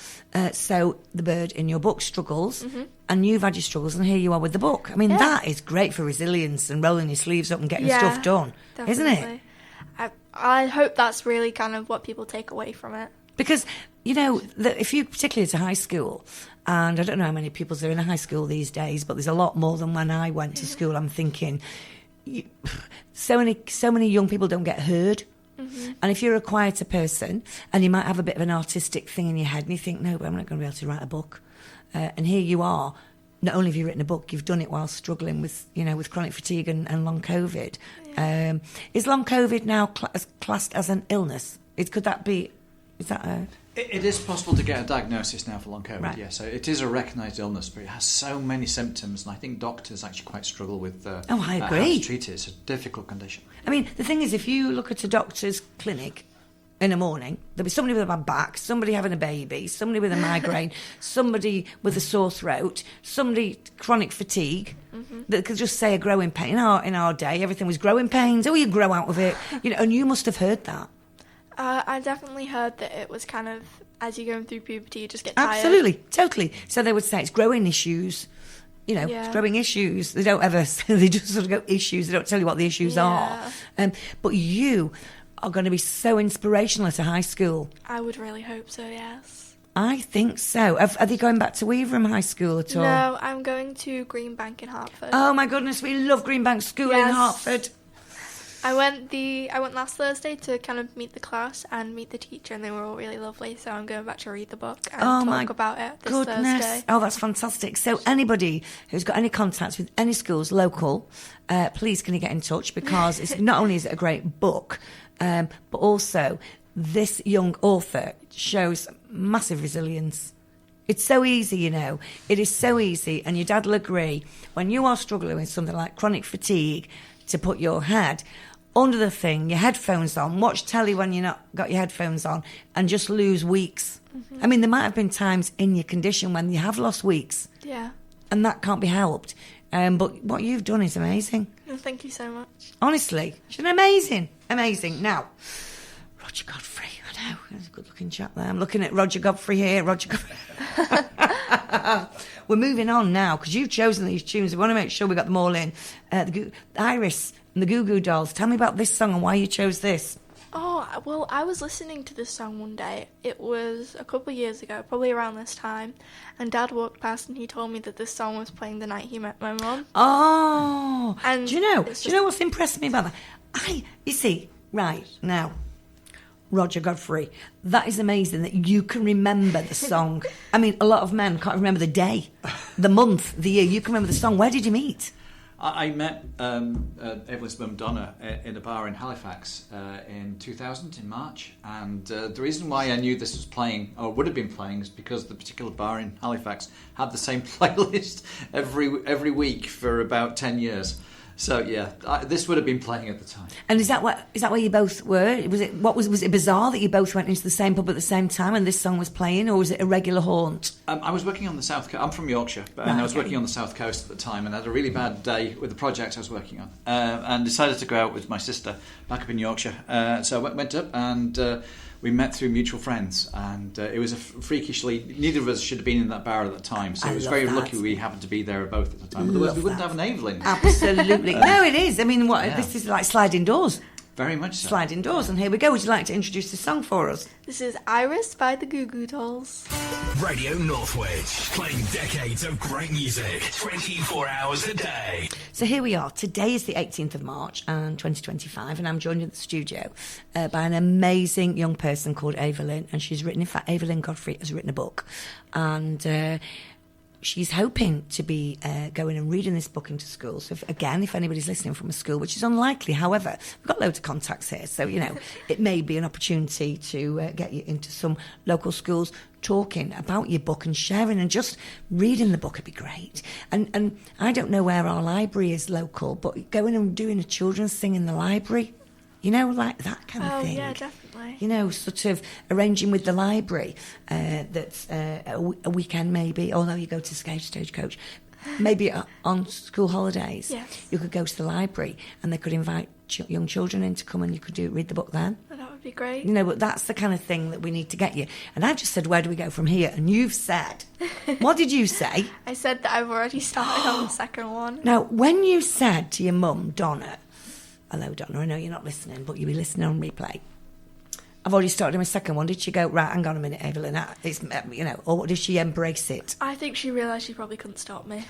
[SPEAKER 1] so the bird in your book struggles, and you've had your struggles, and here you are with the book. I mean, that is great for resilience and rolling your sleeves up and getting stuff done, isn't it?
[SPEAKER 2] I hope that's really kind of what people take away from it.
[SPEAKER 1] Because, you know, if you particularly at a high school, and I don't know how many pupils are in a high school these days, but there's a lot more than when I went to school. I'm thinking, so many young people don't get heard. And if you're a quieter person and you might have a bit of an artistic thing in your head and you think, no, but I'm not going to be able to write a book. And here you are. Not only have you written a book, you've done it while struggling with, with chronic fatigue and long COVID. Yeah. Is long COVID now classed as an illness? Could that be? Is that a?
[SPEAKER 3] It is possible to get a diagnosis now for long COVID.
[SPEAKER 1] Right.
[SPEAKER 3] Yeah. So it is a recognised illness, but it has so many symptoms, and I think doctors actually quite struggle with.
[SPEAKER 1] I agree.
[SPEAKER 3] How to treat it. It's a difficult condition.
[SPEAKER 1] I mean, the thing is, if you look at a doctor's clinic in the morning, there'll be somebody with a bad back, somebody having a baby, somebody with a migraine, somebody with a sore throat, somebody chronic fatigue that could just say a growing pain. In our day, everything was growing pains. Oh, you grow out of it, and you must have heard that.
[SPEAKER 2] I definitely heard that it was kind of, as you're going through puberty, you just get tired.
[SPEAKER 1] Absolutely, totally. So they would say it's growing issues. It's growing issues. They don't ever, they just sort of go issues. They don't tell you what the issues are. But you are going to be so inspirational at a high school.
[SPEAKER 2] I would really hope so, yes.
[SPEAKER 1] I think so. Are they going back to Weaverham High School at all?
[SPEAKER 2] No, I'm going to Greenbank in Hertford.
[SPEAKER 1] Oh my goodness, we love Greenbank School in Hertford.
[SPEAKER 2] I went last Thursday to kind of meet the class and meet the teacher, and they were all really lovely. So I'm going back to read the book and talk about it this Thursday.
[SPEAKER 1] Oh, that's fantastic. So anybody who's got any contacts with any schools local, please can you get in touch, because it's not only is it a great book, but also this young author shows massive resilience. It's so easy, It is so easy, and your dad will agree, when you are struggling with something like chronic fatigue, to put your head under the thing, your headphones on, watch telly when you're not got your headphones on, and just lose weeks. I mean, there might have been times in your condition when you have lost weeks.
[SPEAKER 2] Yeah.
[SPEAKER 1] And that can't be helped. But what you've done is amazing.
[SPEAKER 2] Well, thank you so much.
[SPEAKER 1] Honestly, it's amazing. Now, Roger Godfrey, I know, there's a good-looking chap there. I'm looking at Roger Godfrey here. We're moving on now, because you've chosen these tunes. We want to make sure we got them all in. Iris and the Goo Goo Dolls. Tell me about this song and why you chose this.
[SPEAKER 2] Oh, well, I was listening to this song one day. It was a couple of years ago, probably around this time, and Dad walked past and he told me that this song was playing the night he met my mum.
[SPEAKER 1] Oh,
[SPEAKER 2] and
[SPEAKER 1] do you know what's impressed me about that? You see, right now, Roger Godfrey, that is amazing that you can remember the song. I mean, a lot of men can't remember the day, the month, the year. You can remember the song. Where did you meet?
[SPEAKER 3] I met Evelyn's mum Donna in a bar in Halifax in 2000 in March, and the reason why I knew this was playing, or would have been playing, is because the particular bar in Halifax had the same playlist every week for about 10 years. So yeah, this would have been playing at the time.
[SPEAKER 1] And is that where you both were? Was it bizarre that you both went into the same pub at the same time and this song was playing, or was it a regular haunt?
[SPEAKER 3] I was working on the South Coast. I'm from Yorkshire, and I was working on the South Coast at the time, and had a really bad day with the project I was working on, and decided to go out with my sister back up in Yorkshire. So I went up and we met through mutual friends, and it was a freakishly. Neither of us should have been in that bar at the time, so it was very lucky we happened to be there both at the time. Otherwise, we wouldn't have an Avalyn.
[SPEAKER 1] Absolutely. No, it is. I mean, this is like sliding doors.
[SPEAKER 3] Very much so.
[SPEAKER 1] Sliding doors, and here we go. Would you like to introduce the song for us?
[SPEAKER 2] This is Iris by the Goo Goo Dolls.
[SPEAKER 4] Radio Northwich, playing decades of great music, 24 hours a day.
[SPEAKER 1] So here we are. Today is the 18th of March, and 2025, and I'm joined in the studio by an amazing young person called Avalyn, and she's written. In fact, Avalyn Godfrey has written a book, and she's hoping to be going and reading this book into schools. So if anybody's listening from a school, which is unlikely, however, we've got loads of contacts here, so it may be an opportunity to get you into some local schools, talking about your book and sharing and just reading the book would be great. And I don't know where our library is local, but going and doing a children's thing in the library, like that kind of thing.
[SPEAKER 2] Oh, yeah, definitely.
[SPEAKER 1] Sort of arranging with the library that's a weekend maybe, although you go to Stagecoach, maybe on school holidays.
[SPEAKER 2] Yes.
[SPEAKER 1] You could go to the library and they could invite young children in to come and you could read the book then.
[SPEAKER 2] Oh, that would be great.
[SPEAKER 1] But that's the kind of thing that we need to get you. And I just said, where do we go from here? And you've said, what did you say?
[SPEAKER 2] I said that I've already started on the second one.
[SPEAKER 1] Now, when you said to your mum, Donna, hello, Donna, I know you're not listening, but you'll be listening on replay. I've already started on my second one. Did she go, right, hang on a minute, Avalyn, it's, or did she embrace it?
[SPEAKER 2] I think she realised she probably couldn't stop me.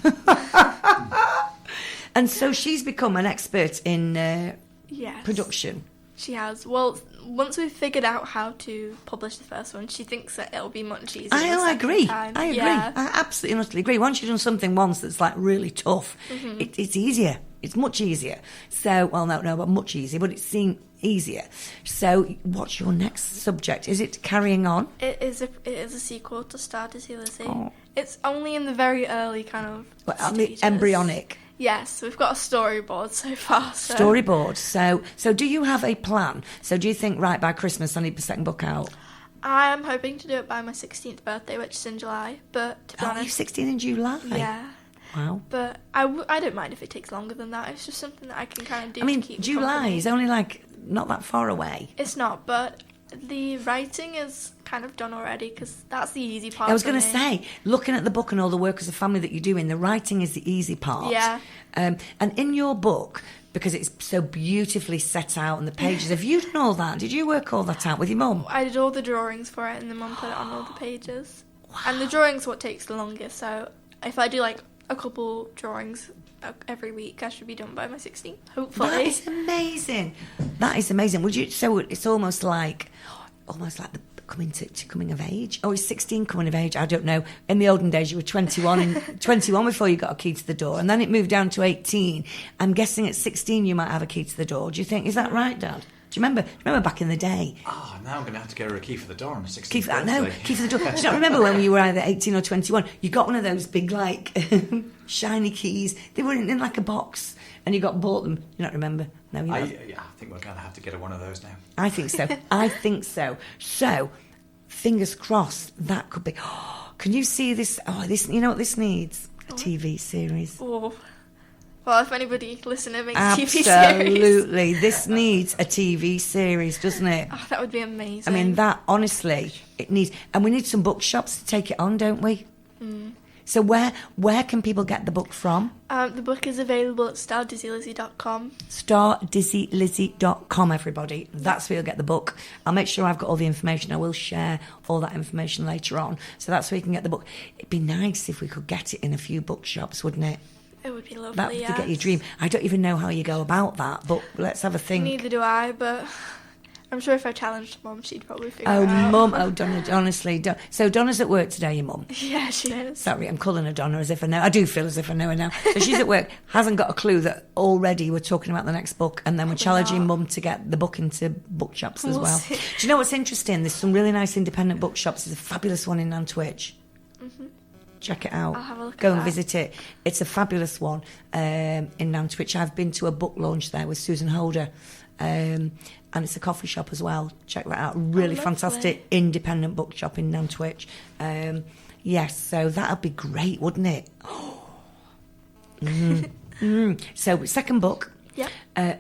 [SPEAKER 1] And so she's become an expert in
[SPEAKER 2] Yes.
[SPEAKER 1] production.
[SPEAKER 2] She has. Well, once we've figured out how to publish the first one, she thinks that it'll be much easier.
[SPEAKER 1] I agree.
[SPEAKER 2] Time.
[SPEAKER 1] I agree.
[SPEAKER 2] Yeah.
[SPEAKER 1] I absolutely and utterly agree. Once you've done something once that's like really tough, it's easier. It's much easier. So, well, no, but much easier, but it seemed easier. So, what's your next subject? Is it carrying on?
[SPEAKER 2] It is a sequel to Star Dizzy Lizzy.
[SPEAKER 1] Oh.
[SPEAKER 2] It's only in the very early kind of stages.
[SPEAKER 1] Embryonic.
[SPEAKER 2] Yes, we've got a storyboard so far. So.
[SPEAKER 1] Storyboard. So do you have a plan? So do you think, right, by Christmas I need the second book out?
[SPEAKER 2] I'm hoping to do it by my 16th birthday, which is in July. But to be honest,
[SPEAKER 1] you're 16 in July?
[SPEAKER 2] Yeah.
[SPEAKER 1] Wow.
[SPEAKER 2] But I don't mind if it takes longer than that. It's just something that I can kind of do.
[SPEAKER 1] I mean,
[SPEAKER 2] to keep
[SPEAKER 1] July
[SPEAKER 2] company.
[SPEAKER 1] is only like not that far away.
[SPEAKER 2] It's not, but the writing is kind of done already because that's the easy part.
[SPEAKER 1] I was going to say, looking at the book and all the work as a family that you're doing, the writing is the easy part.
[SPEAKER 2] Yeah.
[SPEAKER 1] And in your book, because it's so beautifully set out and the pages, have you done all that? Did you work all that out with your mum?
[SPEAKER 2] I did all the drawings for it and then Mum put it on all the pages. Wow. And the drawings what takes the longest, so if I do like a couple drawings every week, I should be done by my 16th, hopefully.
[SPEAKER 1] That is amazing. That is amazing. Would you? So it's almost like the coming of age. Oh, it's 16 coming of age. I don't know. In the olden days, you were 21 before you got a key to the door, and then it moved down to 18. I'm guessing at 16 you might have a key to the door. Do you think? Is that right, Dad? Do you remember back in the day?
[SPEAKER 3] Oh, now I'm going to have to get her a key for the door on 16th
[SPEAKER 1] Key for that? No,
[SPEAKER 3] birthday.
[SPEAKER 1] key for the door. Do you not remember when you were either 18 or 21? You got one of those big, like, shiny keys. They were in like a box, and you bought them. You don't remember? No, you
[SPEAKER 3] I
[SPEAKER 1] don't.
[SPEAKER 3] think we're going to have to get her one of those now.
[SPEAKER 1] I think so. I think so. So, fingers crossed, that could be... Oh, can you see this? Oh, this. You know what this needs? A TV series.
[SPEAKER 2] Oh. Well, if anybody listening makes a TV series.
[SPEAKER 1] Absolutely. This needs a TV series, doesn't it?
[SPEAKER 2] Oh, that would be amazing.
[SPEAKER 1] I mean, that, honestly, it needs... And we need some bookshops to take it on, don't we?
[SPEAKER 2] Mm.
[SPEAKER 1] So where can people get the book from?
[SPEAKER 2] The book is available at StarDizzyLizzy.com.
[SPEAKER 1] StarDizzyLizzy.com, everybody. That's where you'll get the book. I'll make sure I've got all the information. I will share all that information later on. So that's where you can get the book. It'd be nice if we could get it in a few bookshops, wouldn't it?
[SPEAKER 2] It would be lovely,
[SPEAKER 1] That would
[SPEAKER 2] yes.
[SPEAKER 1] get your dream. I don't even know how you go about that, but let's have a think.
[SPEAKER 2] Neither do I, but I'm sure if I challenged Mum, she'd probably figure
[SPEAKER 1] Oh,
[SPEAKER 2] it out.
[SPEAKER 1] Mum. Oh, Donna, honestly. So Donna's at work today, your mum?
[SPEAKER 2] Yeah, she is.
[SPEAKER 1] Sorry, I'm calling her Donna as if I know. I do feel as if I know her now. So she's at work, hasn't got a clue that already we're talking about the next book, and then we're challenging Mum to get the book into bookshops as
[SPEAKER 2] We'll
[SPEAKER 1] well.
[SPEAKER 2] see.
[SPEAKER 1] Do you know what's interesting? There's some really nice independent bookshops. There's a fabulous one in Northwich.
[SPEAKER 2] Mm-hmm.
[SPEAKER 1] Check it out.
[SPEAKER 2] I'll have a look
[SPEAKER 1] Go
[SPEAKER 2] at
[SPEAKER 1] and
[SPEAKER 2] that.
[SPEAKER 1] visit it. It's a fabulous one in Northwich. I've been to a book launch there with Susan Holder. And it's a coffee shop as well. Check that out. Really
[SPEAKER 2] lovely.
[SPEAKER 1] fantastic independent bookshop in Northwich. Yes, so that'd be great, wouldn't it? So, second book.
[SPEAKER 2] Yep.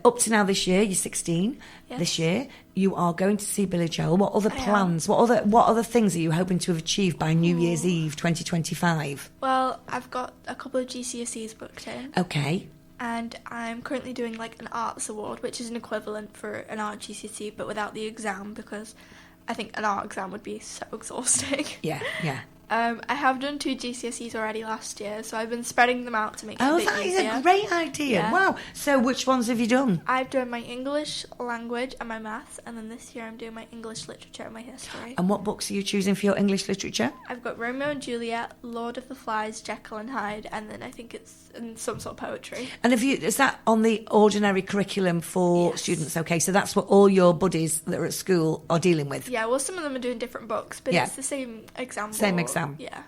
[SPEAKER 1] up to now this year, you're 16.
[SPEAKER 2] Yes.
[SPEAKER 1] This year, you are going to see Billy Joel. What other plans? What other things are you hoping to have achieved by New Year's Eve 2025?
[SPEAKER 2] Well, I've got a couple of GCSEs booked in.
[SPEAKER 1] Okay.
[SPEAKER 2] And I'm currently doing like an arts award, which is an equivalent for an art GCSE, but without the exam, because I think an art exam would be so exhausting.
[SPEAKER 1] Yeah.
[SPEAKER 2] I have done 2 GCSEs already last year, so I've been spreading them out to make it a bit
[SPEAKER 1] that
[SPEAKER 2] easier.
[SPEAKER 1] is a great idea.
[SPEAKER 2] Yeah.
[SPEAKER 1] Wow. So which ones have you done?
[SPEAKER 2] I've done my English language and my maths, and then this year I'm doing my English literature and my history.
[SPEAKER 1] And what books are you choosing for your English literature?
[SPEAKER 2] I've got Romeo and Juliet, Lord of the Flies, Jekyll and Hyde, and then I think it's in some sort of poetry.
[SPEAKER 1] And is that on the ordinary curriculum for
[SPEAKER 2] Yes.
[SPEAKER 1] students? Okay, so that's what all your buddies that are at school are dealing with.
[SPEAKER 2] Yeah, well, some of them are doing different books, but
[SPEAKER 1] Yeah.
[SPEAKER 2] it's the same exam.
[SPEAKER 1] Same
[SPEAKER 2] board.
[SPEAKER 1] exam.
[SPEAKER 2] Yeah.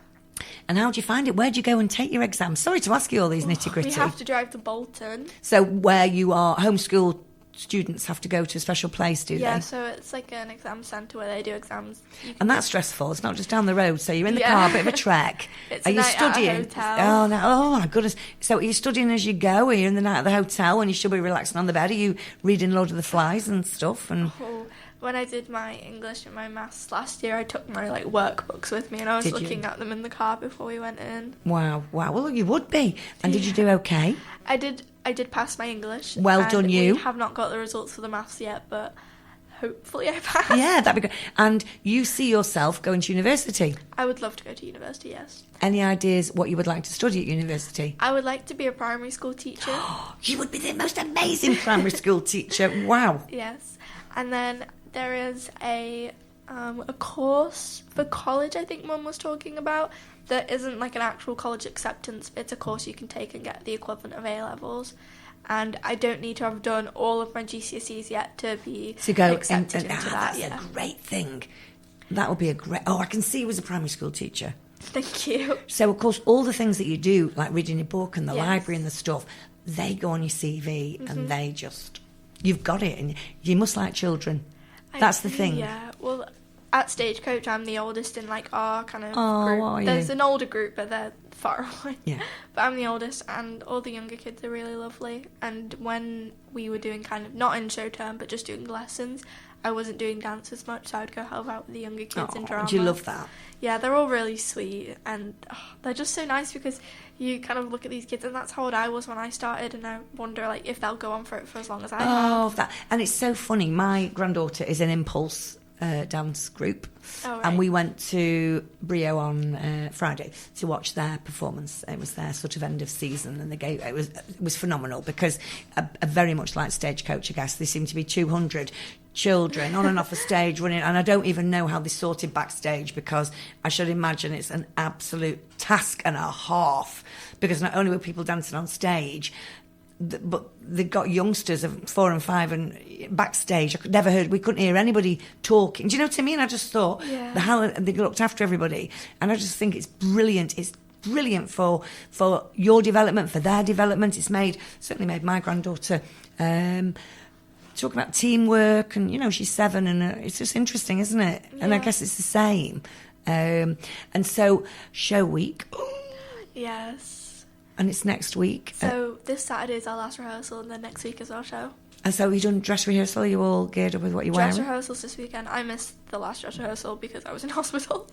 [SPEAKER 1] And how do you find it? Where do you go and take your exams? Sorry to ask you all these nitty-gritty.
[SPEAKER 2] We have to drive to Bolton.
[SPEAKER 1] So where you are, homeschool students have to go to a special place, do
[SPEAKER 2] Yeah,
[SPEAKER 1] they?
[SPEAKER 2] so it's like an exam centre where they do exams.
[SPEAKER 1] And that's stressful. It's not just down the road. So you're in the
[SPEAKER 2] Yeah.
[SPEAKER 1] car, a bit of a trek.
[SPEAKER 2] It's
[SPEAKER 1] Are
[SPEAKER 2] a
[SPEAKER 1] you
[SPEAKER 2] night at a
[SPEAKER 1] studying?
[SPEAKER 2] hotel.
[SPEAKER 1] Oh, no. Oh, my goodness. So are you studying as you go? Are you in the night at the hotel and you should be relaxing on the bed? Are you reading Lord of the Flies and stuff? And
[SPEAKER 2] Oh, when I did my English and my maths last year, I took my like workbooks with me, and I was
[SPEAKER 1] Did you?
[SPEAKER 2] looking at them in the car before we went in.
[SPEAKER 1] wow. Well, you would be. And did you do okay?
[SPEAKER 2] I did pass my English.
[SPEAKER 1] Well
[SPEAKER 2] and
[SPEAKER 1] done, you.
[SPEAKER 2] We have not got the results for the maths yet, but hopefully I pass.
[SPEAKER 1] Yeah, that'd be good. And you see yourself going to university.
[SPEAKER 2] I would love to go to university, yes.
[SPEAKER 1] Any ideas what you would like to study at university?
[SPEAKER 2] I would like to be a primary school teacher.
[SPEAKER 1] You would be the most amazing primary school teacher. Wow.
[SPEAKER 2] Yes. And then there is a course for college, I think Mum was talking about, that isn't like an actual college acceptance. It's a course you can take and get the equivalent of A-levels. And I don't need to have done all of my GCSEs yet to be accepted into that.
[SPEAKER 1] That's
[SPEAKER 2] Yeah.
[SPEAKER 1] a great thing. That would be a great... Oh, I can see you as a primary school teacher.
[SPEAKER 2] Thank you.
[SPEAKER 1] So, of course, all the things that you do, like reading your book and the
[SPEAKER 2] Yes.
[SPEAKER 1] library and the stuff, they go on your CV and they just... You've got it, and you must like children. That's the thing.
[SPEAKER 2] Yeah. Well, at Stagecoach, I'm the oldest in like our kind of
[SPEAKER 1] Oh,
[SPEAKER 2] group.
[SPEAKER 1] are you?
[SPEAKER 2] There's an older group, but they're far away.
[SPEAKER 1] Yeah.
[SPEAKER 2] But I'm the oldest, and all the younger kids are really lovely. And when we were doing kind of not in show term, but just doing lessons, I wasn't doing dance as much, so I'd go help out with the younger kids in drama.
[SPEAKER 1] Do you love that?
[SPEAKER 2] Yeah, they're all really sweet, and they're just so nice because you kind of look at these kids, and that's how old I was when I started, and I wonder like if they'll go on for it for as long as I have.
[SPEAKER 1] That. And it's so funny. My granddaughter is an Impulse dance group.
[SPEAKER 2] Oh, right.
[SPEAKER 1] And we went to Brio on Friday to watch their performance. It was their sort of end of season, and it was phenomenal because very much like Stagecoach, I guess, there seemed to be 200 children on and off a stage running, and I don't even know how they sorted backstage because I should imagine it's an absolute task and a half because not only were people dancing on stage, but they got youngsters of 4 and 5 and backstage. We couldn't hear anybody talking. Do you know what I mean? I just thought how they looked after everybody, and I just think it's brilliant. It's brilliant for your development, for their development. It's certainly made my granddaughter talk about teamwork, and she's 7, and it's just interesting, isn't it? Yeah. And I guess it's the same. And so show week.
[SPEAKER 2] Yes.
[SPEAKER 1] And it's next week.
[SPEAKER 2] So this Saturday is our last rehearsal, and then next week is our show.
[SPEAKER 1] And so you've done dress rehearsal? Are you all geared up with what you're
[SPEAKER 2] Dress
[SPEAKER 1] wearing?
[SPEAKER 2] rehearsals this weekend. I missed the last dress rehearsal because I was in hospital.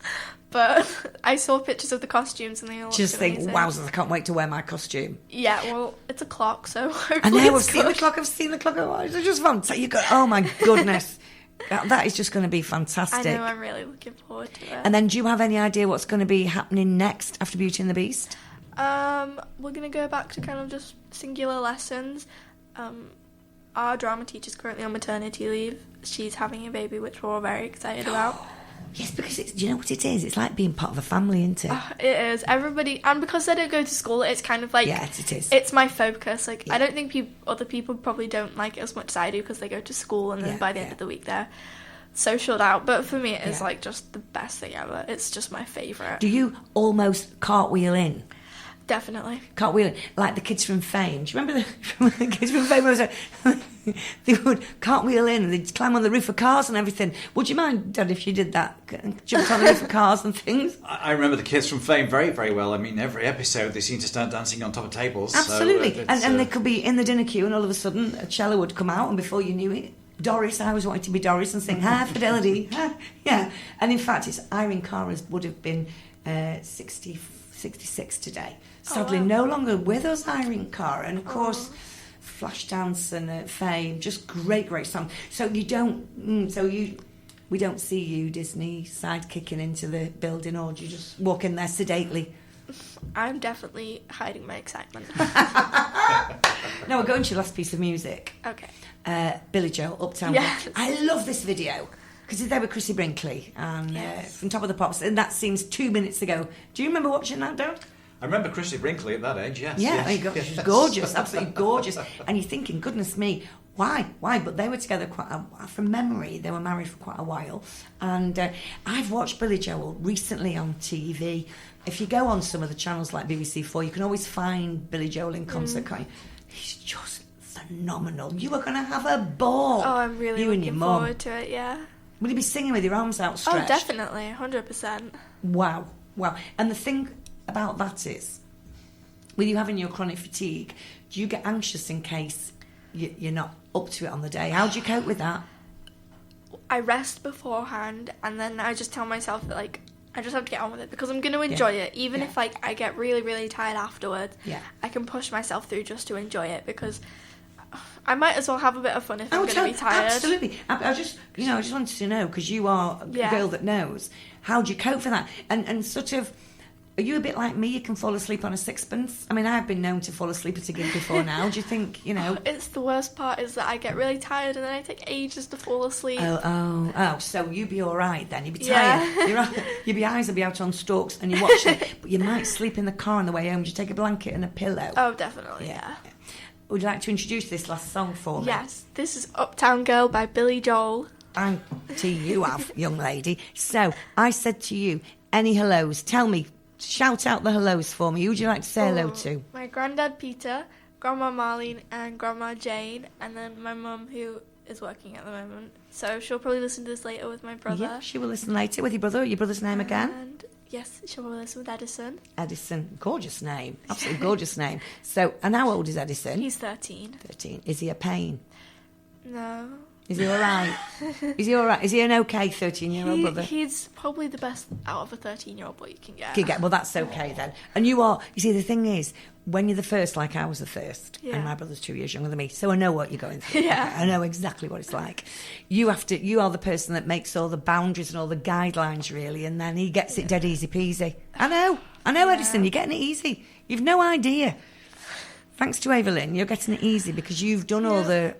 [SPEAKER 2] But I saw pictures of the costumes and they all
[SPEAKER 1] Just
[SPEAKER 2] looked
[SPEAKER 1] think,
[SPEAKER 2] amazing.
[SPEAKER 1] wowzers, I can't wait to wear my costume.
[SPEAKER 2] Yeah, well, it's a clock, so hopefully
[SPEAKER 1] I know, I've
[SPEAKER 2] it's
[SPEAKER 1] seen the
[SPEAKER 2] good.
[SPEAKER 1] clock, Oh, it's just fun. So oh my goodness. That is just going to be
[SPEAKER 2] I
[SPEAKER 1] fantastic.
[SPEAKER 2] know, I'm really looking forward to it.
[SPEAKER 1] And then do you have any idea what's going to be happening next after Beauty and the Beast?
[SPEAKER 2] We're going to go back to kind of just singular lessons. Our drama teacher's currently on maternity leave. She's having a baby, which we're all very excited about.
[SPEAKER 1] Yes, because do you know what it is? It's like being part of a family, isn't it?
[SPEAKER 2] It is. Everybody, and because I don't go to school, it's kind of like...
[SPEAKER 1] Yes, it is.
[SPEAKER 2] It's my focus. Like, I don't think other people probably don't like it as much as I do because they go to school and then by the end of the week they're socialed out. But for me, it is like just the best thing ever. It's just my favourite.
[SPEAKER 1] Do you almost cartwheel in?
[SPEAKER 2] Definitely.
[SPEAKER 1] Cartwheeling, like the kids from Fame. Do you remember the kids from Fame? They would cartwheel in and they'd climb on the roof of cars and everything. Would you mind, Dad, if you did that? Jumped on the roof of cars and things?
[SPEAKER 3] I remember the kids from Fame very, very well. I mean, every episode they seem to start dancing on top of tables.
[SPEAKER 1] Absolutely.
[SPEAKER 3] So,
[SPEAKER 1] and they could be in the dinner queue and all of a sudden a cello would come out and before you knew it, Doris, I always wanted to be Doris and sing High Fidelity. Yeah. And in fact, it's Irene Cara would have been 66 today. Sadly, no longer with us, Irene Cara. And of course, Flashdance and Fame, just great song. So we don't see you, Disney, sidekicking into the building, or do you just walk in there sedately?
[SPEAKER 2] I'm definitely hiding my excitement.
[SPEAKER 1] No, we're going to your last piece of music.
[SPEAKER 2] Okay.
[SPEAKER 1] Billy Joel, Uptown
[SPEAKER 2] Yes.
[SPEAKER 1] Girl. I love this video because it's there with Chrissy Brinkley and from Top of the Pops, and that seems 2 minutes ago. Do you remember watching that, Dad?
[SPEAKER 3] I remember Chrissy Brinkley at that age, yes.
[SPEAKER 1] Yeah,
[SPEAKER 3] yes,
[SPEAKER 1] there you go.
[SPEAKER 3] yes.
[SPEAKER 1] She's gorgeous, absolutely gorgeous. And you're thinking, goodness me, why? But they were together from memory, they were married for quite a while. And I've watched Billy Joel recently on TV. If you go on some of the channels like BBC4, you can always find Billy Joel in concert. Can't you? He's just phenomenal. You are going to have a ball.
[SPEAKER 2] Oh, I'm really looking forward to it, yeah.
[SPEAKER 1] Will you be singing with your arms outstretched?
[SPEAKER 2] Oh, definitely, 100%.
[SPEAKER 1] Wow. And the thing about that is, with you having your chronic fatigue, do you get anxious in case you're not up to it on the day? How do you cope with that?
[SPEAKER 2] I rest beforehand, and then I just tell myself that, like, I just have to get on with it because I'm going to enjoy it. Even if, like, I get really, really tired afterwards, I can push myself through just to enjoy it because I might as well have a bit of fun if I'm going to be tired.
[SPEAKER 1] Absolutely. I just wanted to know, because you are a girl that knows, how do you cope for that? And sort of, are you a bit like me? You can fall asleep on a sixpence? I mean, I've been known to fall asleep at a gig before now. Do you think,
[SPEAKER 2] It's the worst part is that I get really tired and then I take ages to fall asleep.
[SPEAKER 1] Oh, so you'd be all right then. You'd be tired. Your eyes will be out on stalks and you're watching it, but you might sleep in the car on the way home. Do you take a blanket and a pillow?
[SPEAKER 2] Oh, definitely, yeah.
[SPEAKER 1] Would you like to introduce this last song for me?
[SPEAKER 2] Yes, this is Uptown Girl by Billy Joel.
[SPEAKER 1] And to you have, young lady. So, I said to you, any hellos? Tell me, shout out the hellos for me. Who would you like to say hello to?
[SPEAKER 2] My granddad Peter, Grandma Marlene and Grandma Jane, and then my mum who is working at the moment. So she'll probably listen to this later with my brother.
[SPEAKER 1] Yeah, she will listen later with your brother. Your brother's name again?
[SPEAKER 2] And yes, she'll probably listen with Edison.
[SPEAKER 1] Edison, gorgeous name. Absolutely gorgeous name. So, and how old is Edison?
[SPEAKER 2] He's 13.
[SPEAKER 1] 13. Is he a pain?
[SPEAKER 2] No.
[SPEAKER 1] Is he all right? Is he all right? Is he an okay 13-year-old brother?
[SPEAKER 2] He's probably the best out of a 13-year-old boy you can get.
[SPEAKER 1] Well, that's okay then. And you see, the thing is, when you're the first, like I was the first, and my brother's 2 years younger than me, so I know what you're going through.
[SPEAKER 2] Yeah.
[SPEAKER 1] I know exactly what it's like. You are the person that makes all the boundaries and all the guidelines, really, and then he gets it dead easy peasy. I know, Edison, you're getting it easy. You've no idea. Thanks to Avalyn, you're getting it easy because you've done all the,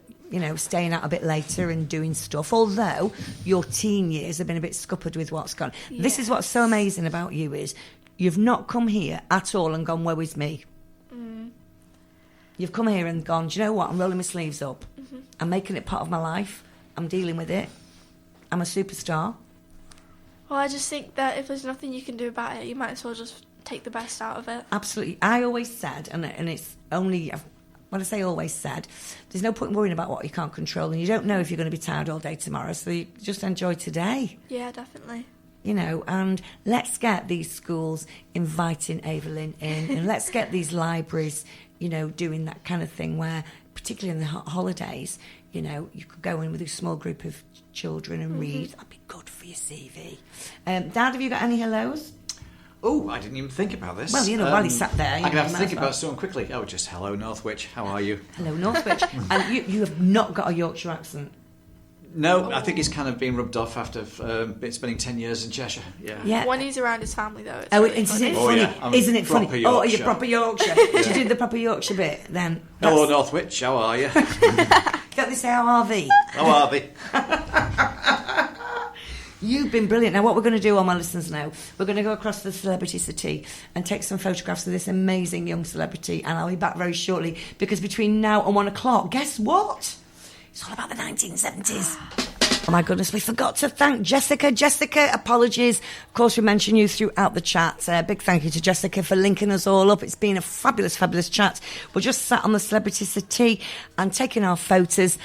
[SPEAKER 1] staying out a bit later and doing stuff, although your teen years have been a bit scuppered with what's gone. Yes. This is what's so amazing about you is you've not come here at all and gone, woe is me. You've come here and gone, do you know what, I'm rolling my sleeves up. Mm-hmm. I'm making it part of my life. I'm dealing with it. I'm a superstar.
[SPEAKER 2] Well, I just think that if there's nothing you can do about it, you might as well just take the best out of it.
[SPEAKER 1] Absolutely. I always said, and it's only... When I say always said, there's no point in worrying about what you can't control, and you don't know if you're going to be tired all day tomorrow, so you just enjoy today.
[SPEAKER 2] Yeah, definitely.
[SPEAKER 1] And let's get these schools inviting Avalyn in, and let's get these libraries, doing that kind of thing where, particularly in the holidays, you could go in with a small group of children and read. That'd be good for your CV. Dad, have you got any hellos?
[SPEAKER 3] Oh, I didn't even think about this.
[SPEAKER 1] Well, while he sat there...
[SPEAKER 3] I'm going to have to think about someone quickly. Oh, just hello, Northwich. How are you?
[SPEAKER 1] Hello, Northwich. And you have not got a Yorkshire accent.
[SPEAKER 3] No, I think he's kind of been rubbed off after spending 10 years in Cheshire. Yeah.
[SPEAKER 2] When he's around his family, though, it's really funny.
[SPEAKER 1] Funny?
[SPEAKER 3] Yeah.
[SPEAKER 1] Isn't it funny?
[SPEAKER 3] Yorkshire.
[SPEAKER 1] Oh, are you proper Yorkshire? Did you do the proper Yorkshire bit then?
[SPEAKER 3] Hello, Northwich. How are you?
[SPEAKER 1] Don't they say, how are they?
[SPEAKER 3] How are they?
[SPEAKER 1] You've been brilliant. Now, what we're going to do, all my listeners know, we're going to go across the celebrity city and take some photographs of this amazing young celebrity, and I'll be back very shortly, because between now and 1 o'clock, guess what? It's all about the 1970s. Oh my goodness, we forgot to thank Jessica. Jessica, apologies. Of course, we mentioned you throughout the chat. Big thank you to Jessica for linking us all up. It's been a fabulous, fabulous chat. We're just sat on the celebrity settee and taking our photos